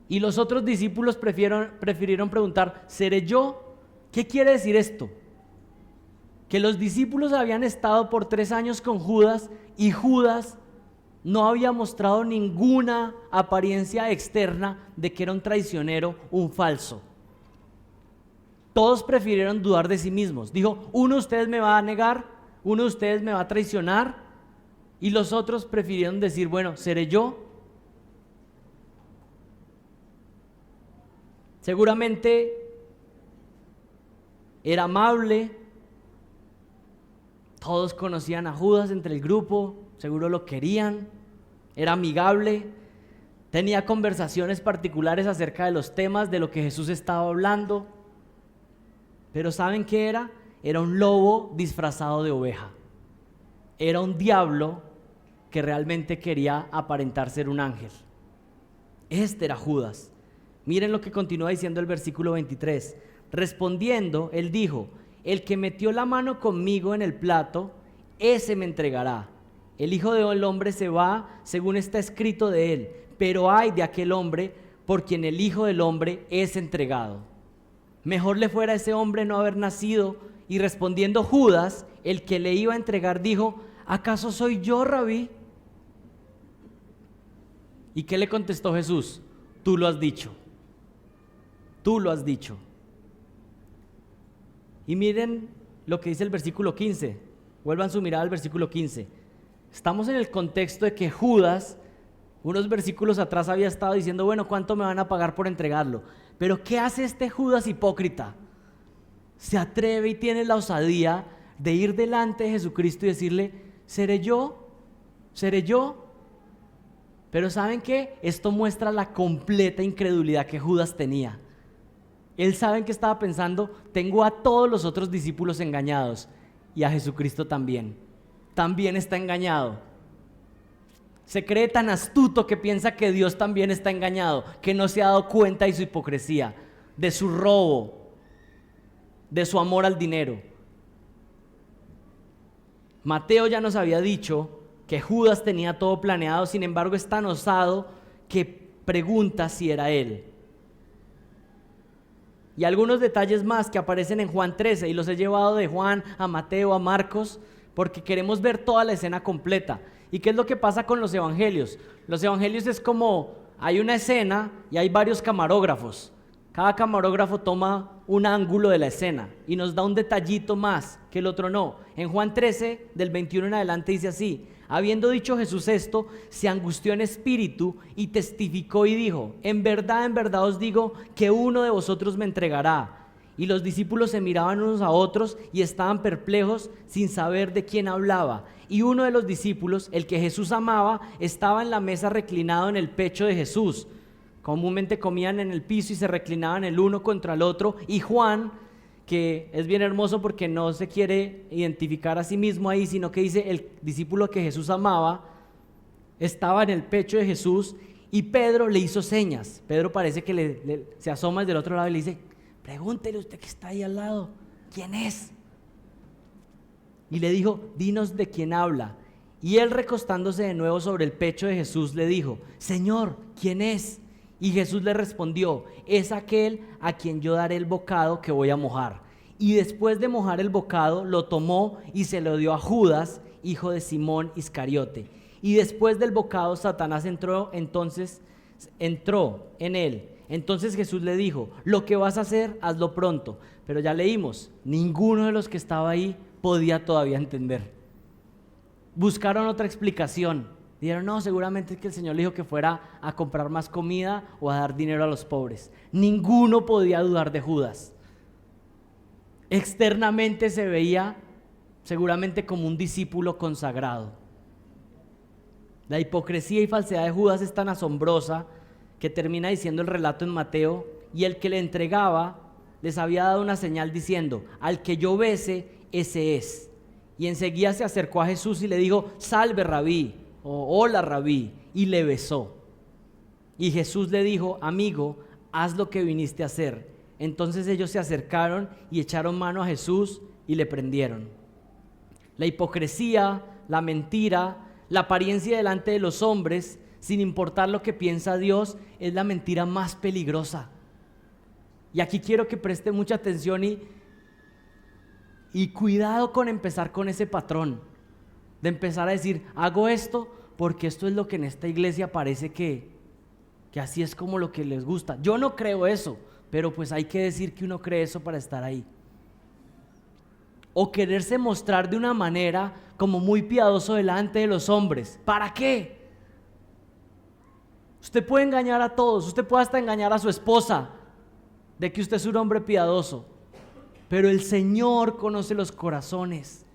Y los otros discípulos prefirieron preguntar: ¿seré yo? ¿Qué quiere decir esto? Que los discípulos habían estado por 3 años con Judas y Judas no había mostrado ninguna apariencia externa de que era un traicionero, un falso. Todos prefirieron dudar de sí mismos. Dijo: uno de ustedes me va a negar, uno de ustedes me va a traicionar. Y los otros prefirieron decir: bueno, ¿seré yo? Seguramente era amable. Todos conocían a Judas entre el grupo, seguro lo querían. Era amigable, tenía conversaciones particulares acerca de los temas de lo que Jesús estaba hablando. Pero ¿saben qué era? Era un lobo disfrazado de oveja. Era un diablo que realmente quería aparentar ser un ángel. Este era Judas. Miren lo que continúa diciendo el versículo 23. Respondiendo, él dijo: el que metió la mano conmigo en el plato, ese me entregará. El Hijo del Hombre se va según está escrito de él, pero ay de aquel hombre por quien el Hijo del Hombre es entregado. Mejor le fuera a ese hombre no haber nacido. Y respondiendo Judas, el que le iba a entregar, dijo: ¿acaso soy yo, Rabí? ¿Y qué le contestó Jesús? Tú lo has dicho. Tú lo has dicho. Y miren lo que dice el versículo 15. Vuelvan su mirada al versículo 15. Estamos en el contexto de que Judas, unos versículos atrás, había estado diciendo: bueno, ¿cuánto me van a pagar por entregarlo? Pero ¿qué hace este Judas hipócrita? Se atreve y tiene la osadía de ir delante de Jesucristo y decirle: ¿seré yo? ¿Seré yo? Pero ¿saben qué? Esto muestra la completa incredulidad que Judas tenía. Él sabe que estaba pensando: tengo a todos los otros discípulos engañados, y a Jesucristo también está engañado. Se cree tan astuto que piensa que Dios también está engañado, que no se ha dado cuenta de su hipocresía, de su robo, de su amor al dinero. Mateo ya nos había dicho que Judas tenía todo planeado, sin embargo es tan osado que pregunta si era él. Y algunos detalles más que aparecen en Juan 13, y los he llevado de Juan a Mateo, a Marcos, porque queremos ver toda la escena completa. ¿Y qué es lo que pasa con los evangelios? Los evangelios es como: hay una escena y hay varios camarógrafos. Cada camarógrafo toma un ángulo de la escena y nos da un detallito más que el otro no. En Juan 13, del 21 en adelante, dice así: habiendo dicho Jesús esto, se angustió en espíritu y testificó y dijo: en verdad os digo que uno de vosotros me entregará. Y los discípulos se miraban unos a otros y estaban perplejos sin saber de quién hablaba. Y uno de los discípulos, el que Jesús amaba, estaba en la mesa reclinado en el pecho de Jesús. Comúnmente comían en el piso y se reclinaban el uno contra el otro. Y Juan, que es bien hermoso porque no se quiere identificar a sí mismo ahí, sino que dice: el discípulo que Jesús amaba estaba en el pecho de Jesús. Y Pedro le hizo señas. Pedro parece que se asoma desde el otro lado y le dice: pregúntele usted que está ahí al lado, ¿quién es? Y le dijo: dinos de quién habla. Y él, recostándose de nuevo sobre el pecho de Jesús, le dijo: Señor, ¿quién es? Y Jesús le respondió: es aquel a quien yo daré el bocado que voy a mojar. Y después de mojar el bocado, lo tomó y se lo dio a Judas, hijo de Simón Iscariote. Y después del bocado, Satanás entró en él. Entonces Jesús le dijo: lo que vas a hacer, hazlo pronto. Pero ya leímos, ninguno de los que estaba ahí podía todavía entender. Buscaron otra explicación. Dijeron: no, seguramente es que el Señor le dijo que fuera a comprar más comida o a dar dinero a los pobres. Ninguno podía dudar de Judas. Externamente se veía seguramente como un discípulo consagrado. La hipocresía y falsedad de Judas es tan asombrosa que termina diciendo el relato en Mateo: y el que le entregaba les había dado una señal diciendo: al que yo bese, ese es. Y enseguida se acercó a Jesús y le dijo: salve, rabí, o hola, rabí, y le besó. Y Jesús le dijo: amigo, haz lo que viniste a hacer. Entonces ellos se acercaron y echaron mano a Jesús y le prendieron. La hipocresía, la mentira, la apariencia delante de los hombres, sin importar lo que piensa Dios, es la mentira más peligrosa. Y aquí quiero que preste mucha atención y cuidado con empezar con ese patrón, de empezar a decir: hago esto porque esto es lo que en esta iglesia parece que así es como lo que les gusta. Yo no creo eso, pero pues hay que decir que uno cree eso para estar ahí. O quererse mostrar de una manera como muy piadoso delante de los hombres. ¿Para qué? Usted puede engañar a todos, usted puede hasta engañar a su esposa de que usted es un hombre piadoso, pero el Señor conoce los corazones.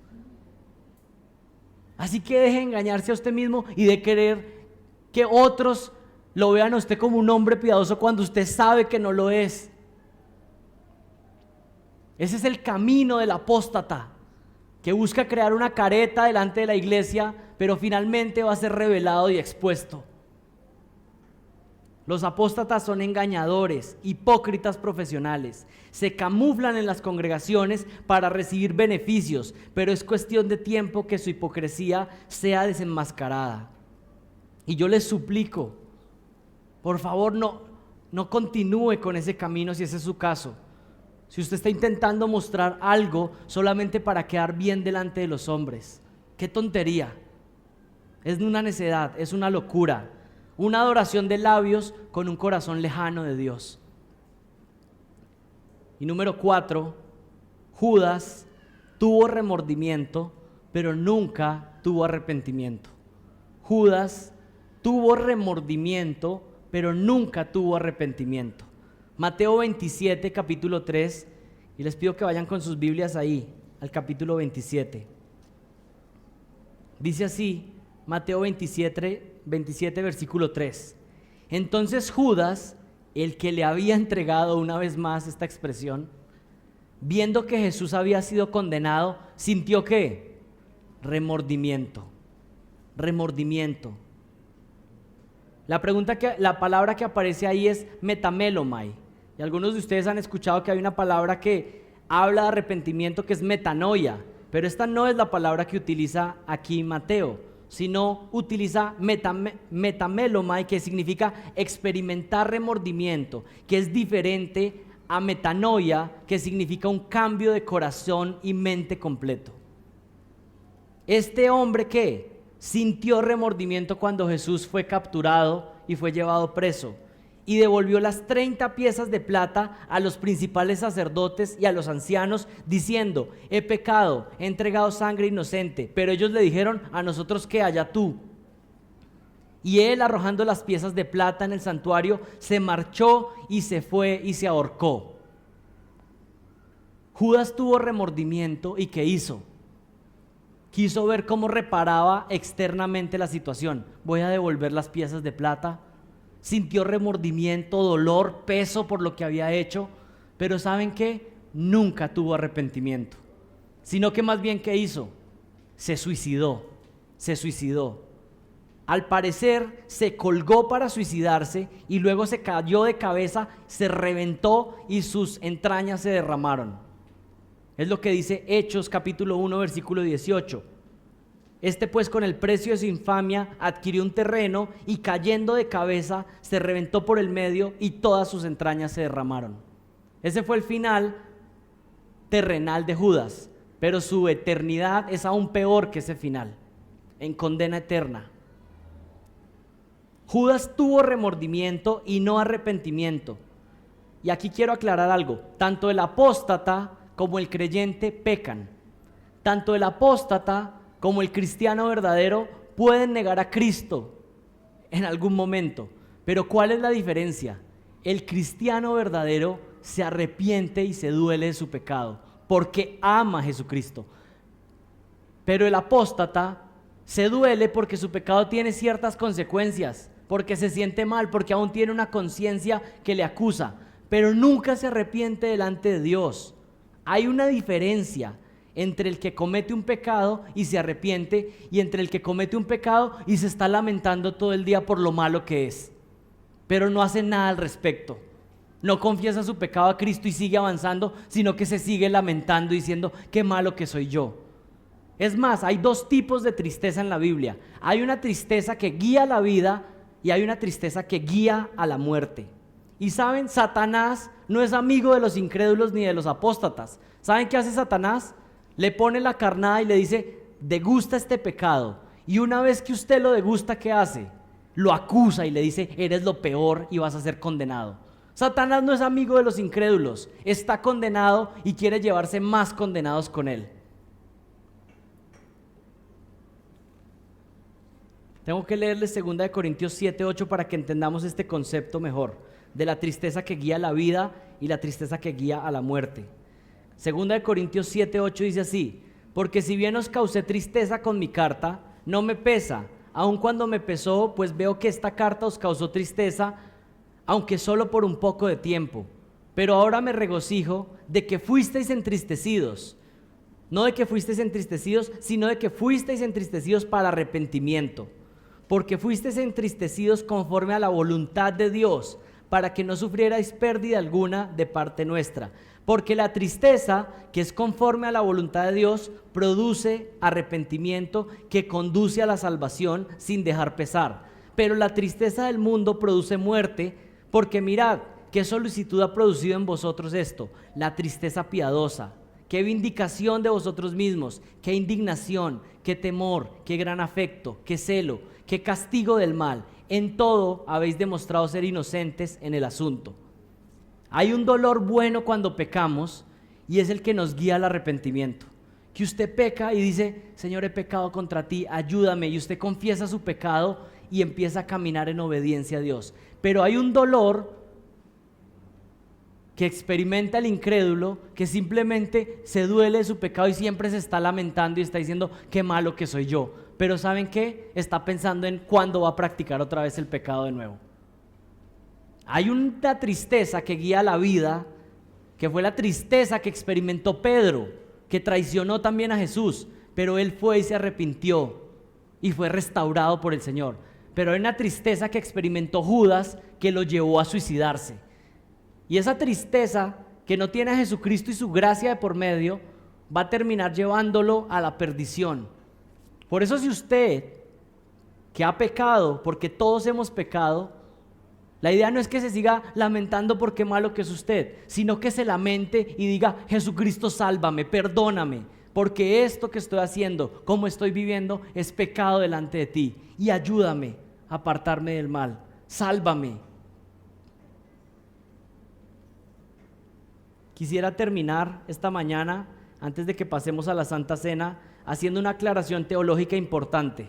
Así que deje de engañarse a usted mismo y de querer que otros lo vean a usted como un hombre piadoso cuando usted sabe que no lo es. Ese es el camino del apóstata, que busca crear una careta delante de la iglesia, pero finalmente va a ser revelado y expuesto. Los apóstatas son engañadores, hipócritas profesionales. Se camuflan en las congregaciones para recibir beneficios, pero es cuestión de tiempo que su hipocresía sea desenmascarada. Y yo les suplico, por favor, no continúe con ese camino si ese es su caso. Si usted está intentando mostrar algo solamente para quedar bien delante de los hombres, ¡qué tontería! Es una necedad, es una locura. Una adoración de labios con un corazón lejano de Dios. Y número 4, Judas tuvo remordimiento, pero nunca tuvo arrepentimiento. Judas tuvo remordimiento, pero nunca tuvo arrepentimiento. Mateo 27, capítulo 3, y les pido que vayan con sus Biblias ahí, al capítulo 27. Dice así, Mateo 27, versículo 3. Entonces Judas, el que le había entregado, una vez más esta expresión, viendo que Jesús había sido condenado, sintió ¿qué? Remordimiento. Remordimiento. La palabra que aparece ahí es metamelomai. Y algunos de ustedes han escuchado que hay una palabra que habla de arrepentimiento que es metanoia, pero esta no es la palabra que utiliza aquí Mateo, sino utiliza metamelomai, que significa experimentar remordimiento, que es diferente a metanoia, que significa un cambio de corazón y mente completo. Este hombre que sintió remordimiento cuando Jesús fue capturado y fue llevado preso, y devolvió las 30 piezas de plata a los principales sacerdotes y a los ancianos, diciendo: he pecado, he entregado sangre inocente. Pero ellos le dijeron: a nosotros qué, allá tú. Y él, arrojando las piezas de plata en el santuario, se marchó y se fue y se ahorcó. Judas tuvo remordimiento, ¿y qué hizo? Quiso ver cómo reparaba externamente la situación. Voy a devolver las piezas de plata. Sintió remordimiento, dolor, peso por lo que había hecho, pero ¿saben qué? Nunca tuvo arrepentimiento, sino que más bien ¿qué hizo? Se suicidó. al parecer se colgó para suicidarse y luego se cayó de cabeza, se reventó y sus entrañas se derramaron. Es lo que dice Hechos capítulo 1 versículo 18. Este pues con el precio de su infamia adquirió un terreno y cayendo de cabeza se reventó por el medio y todas sus entrañas se derramaron. Ese fue el final terrenal de Judas, pero su eternidad es aún peor que ese final, en condena eterna. Judas tuvo remordimiento y no arrepentimiento. Y aquí quiero aclarar algo, tanto el apóstata como el creyente pecan. Tanto el apóstata como el cristiano verdadero pueden negar a Cristo en algún momento. Pero ¿cuál es la diferencia? El cristiano verdadero se arrepiente y se duele de su pecado porque ama a Jesucristo. Pero el apóstata se duele porque su pecado tiene ciertas consecuencias, porque se siente mal, porque aún tiene una conciencia que le acusa, pero nunca se arrepiente delante de Dios. Hay una diferencia entre el que comete un pecado y se arrepiente y entre el que comete un pecado y se está lamentando todo el día por lo malo que es, pero no hace nada al respecto. No confiesa su pecado a Cristo y sigue avanzando, sino que se sigue lamentando diciendo qué malo que soy yo. Es más, hay dos tipos de tristeza en la Biblia. Hay una tristeza que guía la vida y hay una tristeza que guía a la muerte. Y saben, Satanás no es amigo de los incrédulos ni de los apóstatas. ¿Saben qué hace Satanás? Le pone la carnada y le dice, degusta este pecado. Y una vez que usted lo degusta, ¿qué hace? Lo acusa y le dice, eres lo peor y vas a ser condenado. Satanás no es amigo de los incrédulos, está condenado y quiere llevarse más condenados con él. Tengo que leerles 2 Corintios 7:8 para que entendamos este concepto mejor, de la tristeza que guía la vida y la tristeza que guía a la muerte. 2 Corintios 7:8 dice así: porque si bien os causé tristeza con mi carta, no me pesa, aun cuando me pesó, pues veo que esta carta os causó tristeza, aunque solo por un poco de tiempo. Pero ahora me regocijo de que fuisteis entristecidos, no de que fuisteis entristecidos, sino de que fuisteis entristecidos para arrepentimiento, porque fuisteis entristecidos conforme a la voluntad de Dios, para que no sufrierais pérdida alguna de parte nuestra. Porque la tristeza, que es conforme a la voluntad de Dios, produce arrepentimiento que conduce a la salvación sin dejar pesar. Pero la tristeza del mundo produce muerte, porque mirad, qué solicitud ha producido en vosotros esto, la tristeza piadosa. Qué vindicación de vosotros mismos, qué indignación, qué temor, qué gran afecto, qué celo, qué castigo del mal. En todo habéis demostrado ser inocentes en el asunto. Hay un dolor bueno cuando pecamos y es el que nos guía al arrepentimiento. Que usted peca y dice, Señor, he pecado contra ti, ayúdame, y usted confiesa su pecado y empieza a caminar en obediencia a Dios. Pero hay un dolor que experimenta el incrédulo, que simplemente se duele de su pecado y siempre se está lamentando y está diciendo qué malo que soy yo. Pero ¿saben qué? Está pensando en cuándo va a practicar otra vez el pecado de nuevo. Hay una tristeza que guía la vida, que fue la tristeza que experimentó Pedro, que traicionó también a Jesús, pero él fue y se arrepintió y fue restaurado por el Señor. Pero hay una tristeza que experimentó Judas que lo llevó a suicidarse. Y esa tristeza que no tiene a Jesucristo y su gracia de por medio va a terminar llevándolo a la perdición. Por eso si usted que ha pecado, porque todos hemos pecado, la idea no es que se siga lamentando por qué malo que es usted, sino que se lamente y diga, Jesucristo, sálvame, perdóname, porque esto que estoy haciendo, como estoy viviendo, es pecado delante de ti, y ayúdame a apartarme del mal, sálvame. Quisiera terminar esta mañana, antes de que pasemos a la Santa Cena, haciendo una aclaración teológica importante.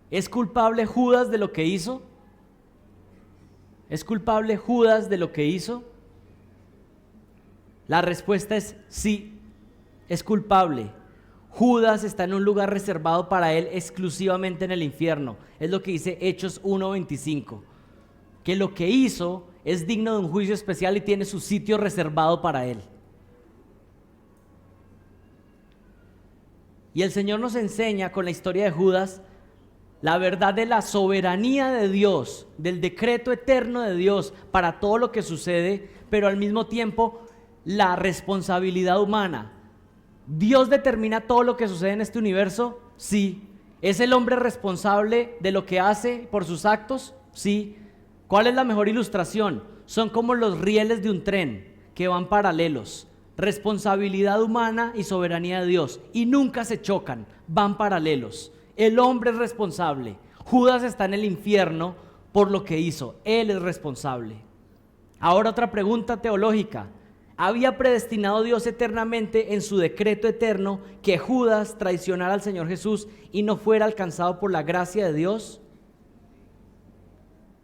¿Es culpable Judas de lo que hizo? ¿Es culpable Judas de lo que hizo? La respuesta es sí, es culpable. Judas está en un lugar reservado para él exclusivamente en el infierno. Es lo que dice Hechos 1:25. Que lo que hizo es digno de un juicio especial y tiene su sitio reservado para él. Y el Señor nos enseña con la historia de Judas la verdad de la soberanía de Dios, del decreto eterno de Dios para todo lo que sucede, pero al mismo tiempo la responsabilidad humana. ¿Dios determina todo lo que sucede en este universo? Sí. ¿Es el hombre responsable de lo que hace por sus actos? Sí. ¿Cuál es la mejor ilustración? Son como los rieles de un tren que van paralelos. Responsabilidad humana y soberanía de Dios. Y nunca se chocan, van paralelos. El hombre es responsable. Judas está en el infierno por lo que hizo. Él es responsable. Ahora otra pregunta teológica. ¿Había predestinado Dios eternamente en su decreto eterno que Judas traicionara al Señor Jesús y no fuera alcanzado por la gracia de Dios?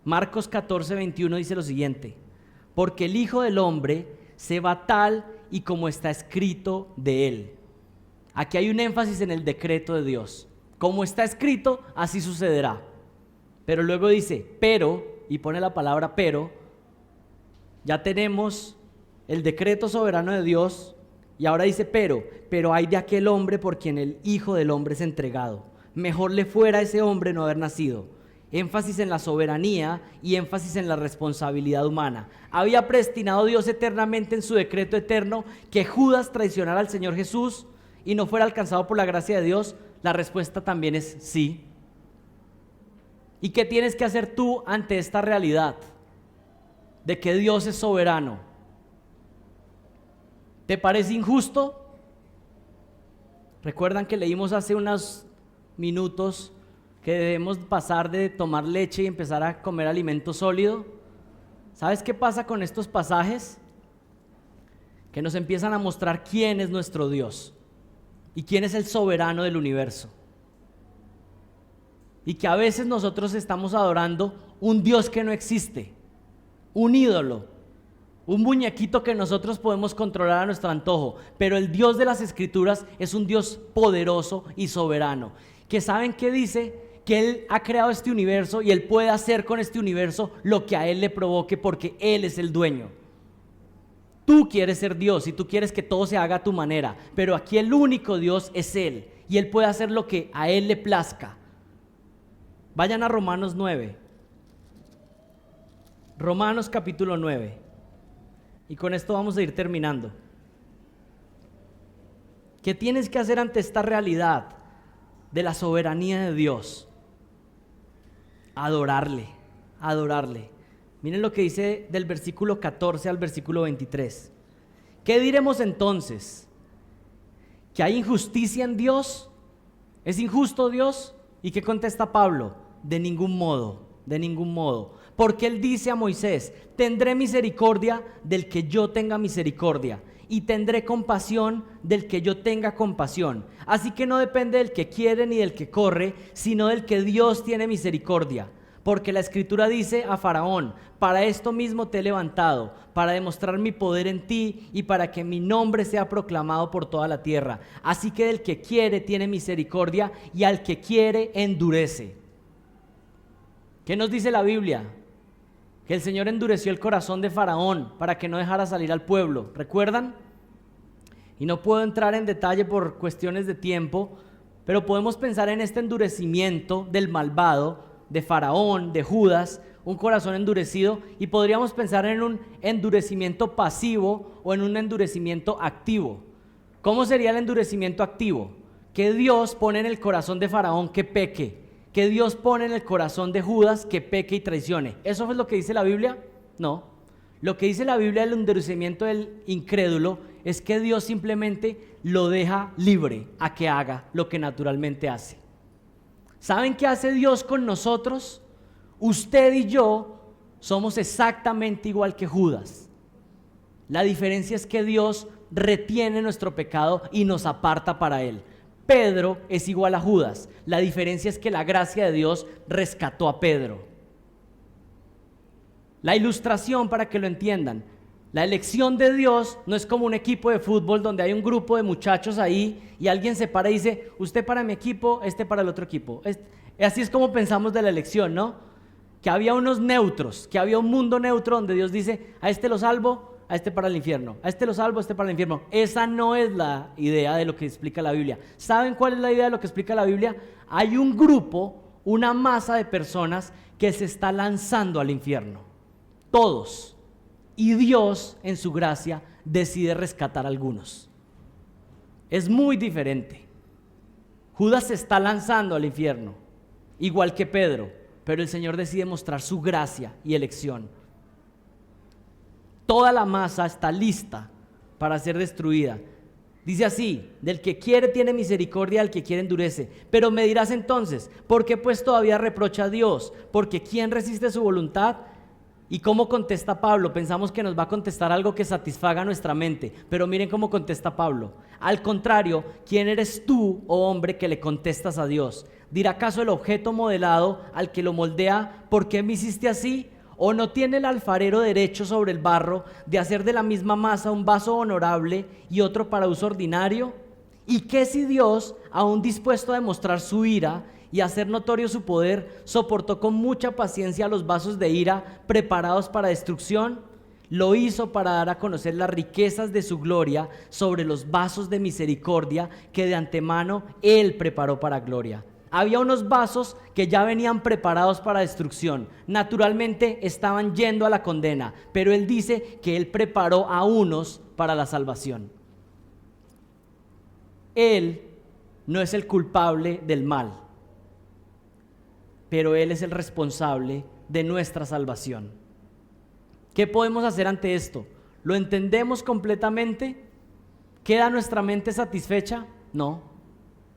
Marcos 14:21 dice lo siguiente: porque el Hijo del Hombre se va tal y como está escrito de él. Aquí hay un énfasis en el decreto de Dios. Como está escrito, así sucederá. Pero luego dice, pero, y pone la palabra pero, ya tenemos el decreto soberano de Dios, y ahora dice pero hay de aquel hombre por quien el Hijo del Hombre es entregado. Mejor le fuera a ese hombre no haber nacido. Énfasis en la soberanía y énfasis en la responsabilidad humana. ¿Había predestinado Dios eternamente en su decreto eterno que Judas traicionara al Señor Jesús y no fuera alcanzado por la gracia de Dios? La respuesta también es sí. ¿Y qué tienes que hacer tú ante esta realidad de que Dios es soberano? ¿Te parece injusto? ¿Recuerdan que leímos hace unos minutos que debemos pasar de tomar leche y empezar a comer alimento sólido? ¿Sabes qué pasa con estos pasajes? Que nos empiezan a mostrar quién es nuestro Dios y quién es el soberano del universo. Y que a veces nosotros estamos adorando un Dios que no existe, un ídolo, un muñequito que nosotros podemos controlar a nuestro antojo, pero el Dios de las Escrituras es un Dios poderoso y soberano, que ¿saben qué dice? Que Él ha creado este universo y Él puede hacer con este universo lo que a Él le provoque porque Él es el dueño. Tú quieres ser Dios y tú quieres que todo se haga a tu manera, pero aquí el único Dios es Él y Él puede hacer lo que a Él le plazca. Vayan a Romanos 9. Romanos capítulo 9. Y con esto vamos a ir terminando. ¿Qué tienes que hacer ante esta realidad de la soberanía de Dios? Adorarle, adorarle. Miren lo que dice del versículo 14 al versículo 23. ¿Qué diremos entonces? ¿Que hay injusticia en Dios? ¿Es injusto Dios? ¿Y qué contesta Pablo? De ningún modo, de ningún modo. Porque él dice a Moisés, tendré misericordia del que yo tenga misericordia, y tendré compasión del que yo tenga compasión. Así que no depende del que quiere ni del que corre, sino del que Dios tiene misericordia. Porque la Escritura dice a Faraón, para esto mismo te he levantado, para demostrar mi poder en ti y para que mi nombre sea proclamado por toda la tierra. Así que del que quiere tiene misericordia y al que quiere endurece. ¿Qué nos dice la Biblia? Que el Señor endureció el corazón de Faraón para que no dejara salir al pueblo. ¿Recuerdan? Y no puedo entrar en detalle por cuestiones de tiempo, pero podemos pensar en este endurecimiento del malvado, de Faraón, de Judas, un corazón endurecido, y podríamos pensar en un endurecimiento pasivo o en un endurecimiento activo. ¿Cómo sería el endurecimiento activo? Que Dios pone en el corazón de Faraón que peque, que Dios pone en el corazón de Judas que peque y traicione. ¿Eso es lo que dice la Biblia? No. Lo que dice la Biblia del endurecimiento del incrédulo es que Dios simplemente lo deja libre a que haga lo que naturalmente hace. ¿Saben qué hace Dios con nosotros? Usted y yo somos exactamente igual que Judas. La diferencia es que Dios retiene nuestro pecado y nos aparta para Él. Pedro es igual a Judas. La diferencia es que la gracia de Dios rescató a Pedro. La ilustración, para que lo entiendan, la elección de Dios no es como un equipo de fútbol donde hay un grupo de muchachos ahí y alguien se para y dice, usted para mi equipo, este para el otro equipo. Así es como pensamos de la elección, ¿no? Que había unos neutros, que había un mundo neutro donde Dios dice, a este lo salvo, a este para el infierno, a este lo salvo, a este para el infierno. Esa no es la idea de lo que explica la Biblia. ¿Saben cuál es la idea de lo que explica la Biblia? Hay un grupo, una masa de personas que se está lanzando al infierno. Todos. Y Dios, en su gracia, decide rescatar a algunos. Es muy diferente. Judas se está lanzando al infierno, igual que Pedro, pero el Señor decide mostrar su gracia y elección. Toda la masa está lista para ser destruida. Dice así: del que quiere tiene misericordia, al que quiere endurece. Pero me dirás entonces, ¿por qué pues todavía reprocha a Dios? Porque ¿quién resiste su voluntad? ¿Y cómo contesta Pablo? Pensamos que nos va a contestar algo que satisfaga nuestra mente, pero miren cómo contesta Pablo. Al contrario, ¿quién eres tú, oh hombre, que le contestas a Dios? ¿Dirá acaso el objeto modelado al que lo moldea, ¿por qué me hiciste así? ¿O no tiene el alfarero derecho sobre el barro de hacer de la misma masa un vaso honorable y otro para uso ordinario? ¿Y qué si Dios, aún dispuesto a demostrar su ira y hacer notorio su poder, soportó con mucha paciencia los vasos de ira preparados para destrucción? Lo hizo para dar a conocer las riquezas de su gloria sobre los vasos de misericordia que de antemano Él preparó para gloria. Había unos vasos que ya venían preparados para destrucción. Naturalmente estaban yendo a la condena, pero Él dice que Él preparó a unos para la salvación. Él no es el culpable del mal, pero Él es el responsable de nuestra salvación. ¿Qué podemos hacer ante esto? ¿Lo entendemos completamente? ¿Queda nuestra mente satisfecha? No,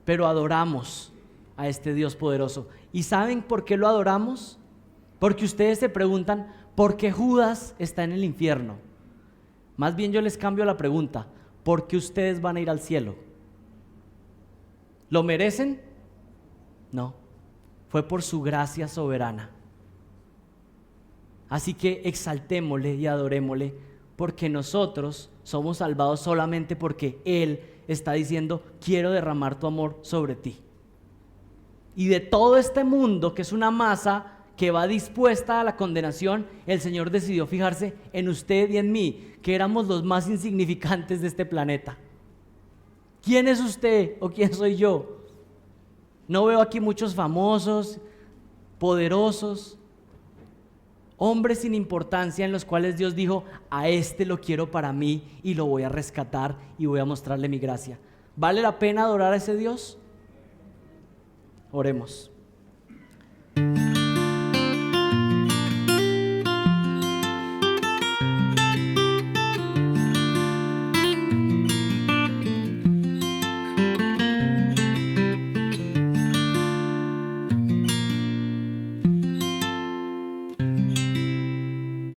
pero adoramos a este Dios poderoso. ¿Y saben por qué lo adoramos? Porque ustedes se preguntan, ¿por qué Judas está en el infierno? Más bien yo les cambio la pregunta, ¿por qué ustedes van a ir al cielo? ¿Lo merecen? No, fue por su gracia soberana. Así que exaltémosle y adorémosle, porque nosotros somos salvados solamente porque Él está diciendo, quiero derramar tu amor sobre ti. Y de todo este mundo, que es una masa que va dispuesta a la condenación, el Señor decidió fijarse en usted y en mí, que éramos los más insignificantes de este planeta. ¿Quién es usted o quién soy yo? No veo aquí muchos famosos, poderosos, hombres sin importancia en los cuales Dios dijo, a este lo quiero para mí y lo voy a rescatar y voy a mostrarle mi gracia. ¿Vale la pena adorar a ese Dios? Oremos.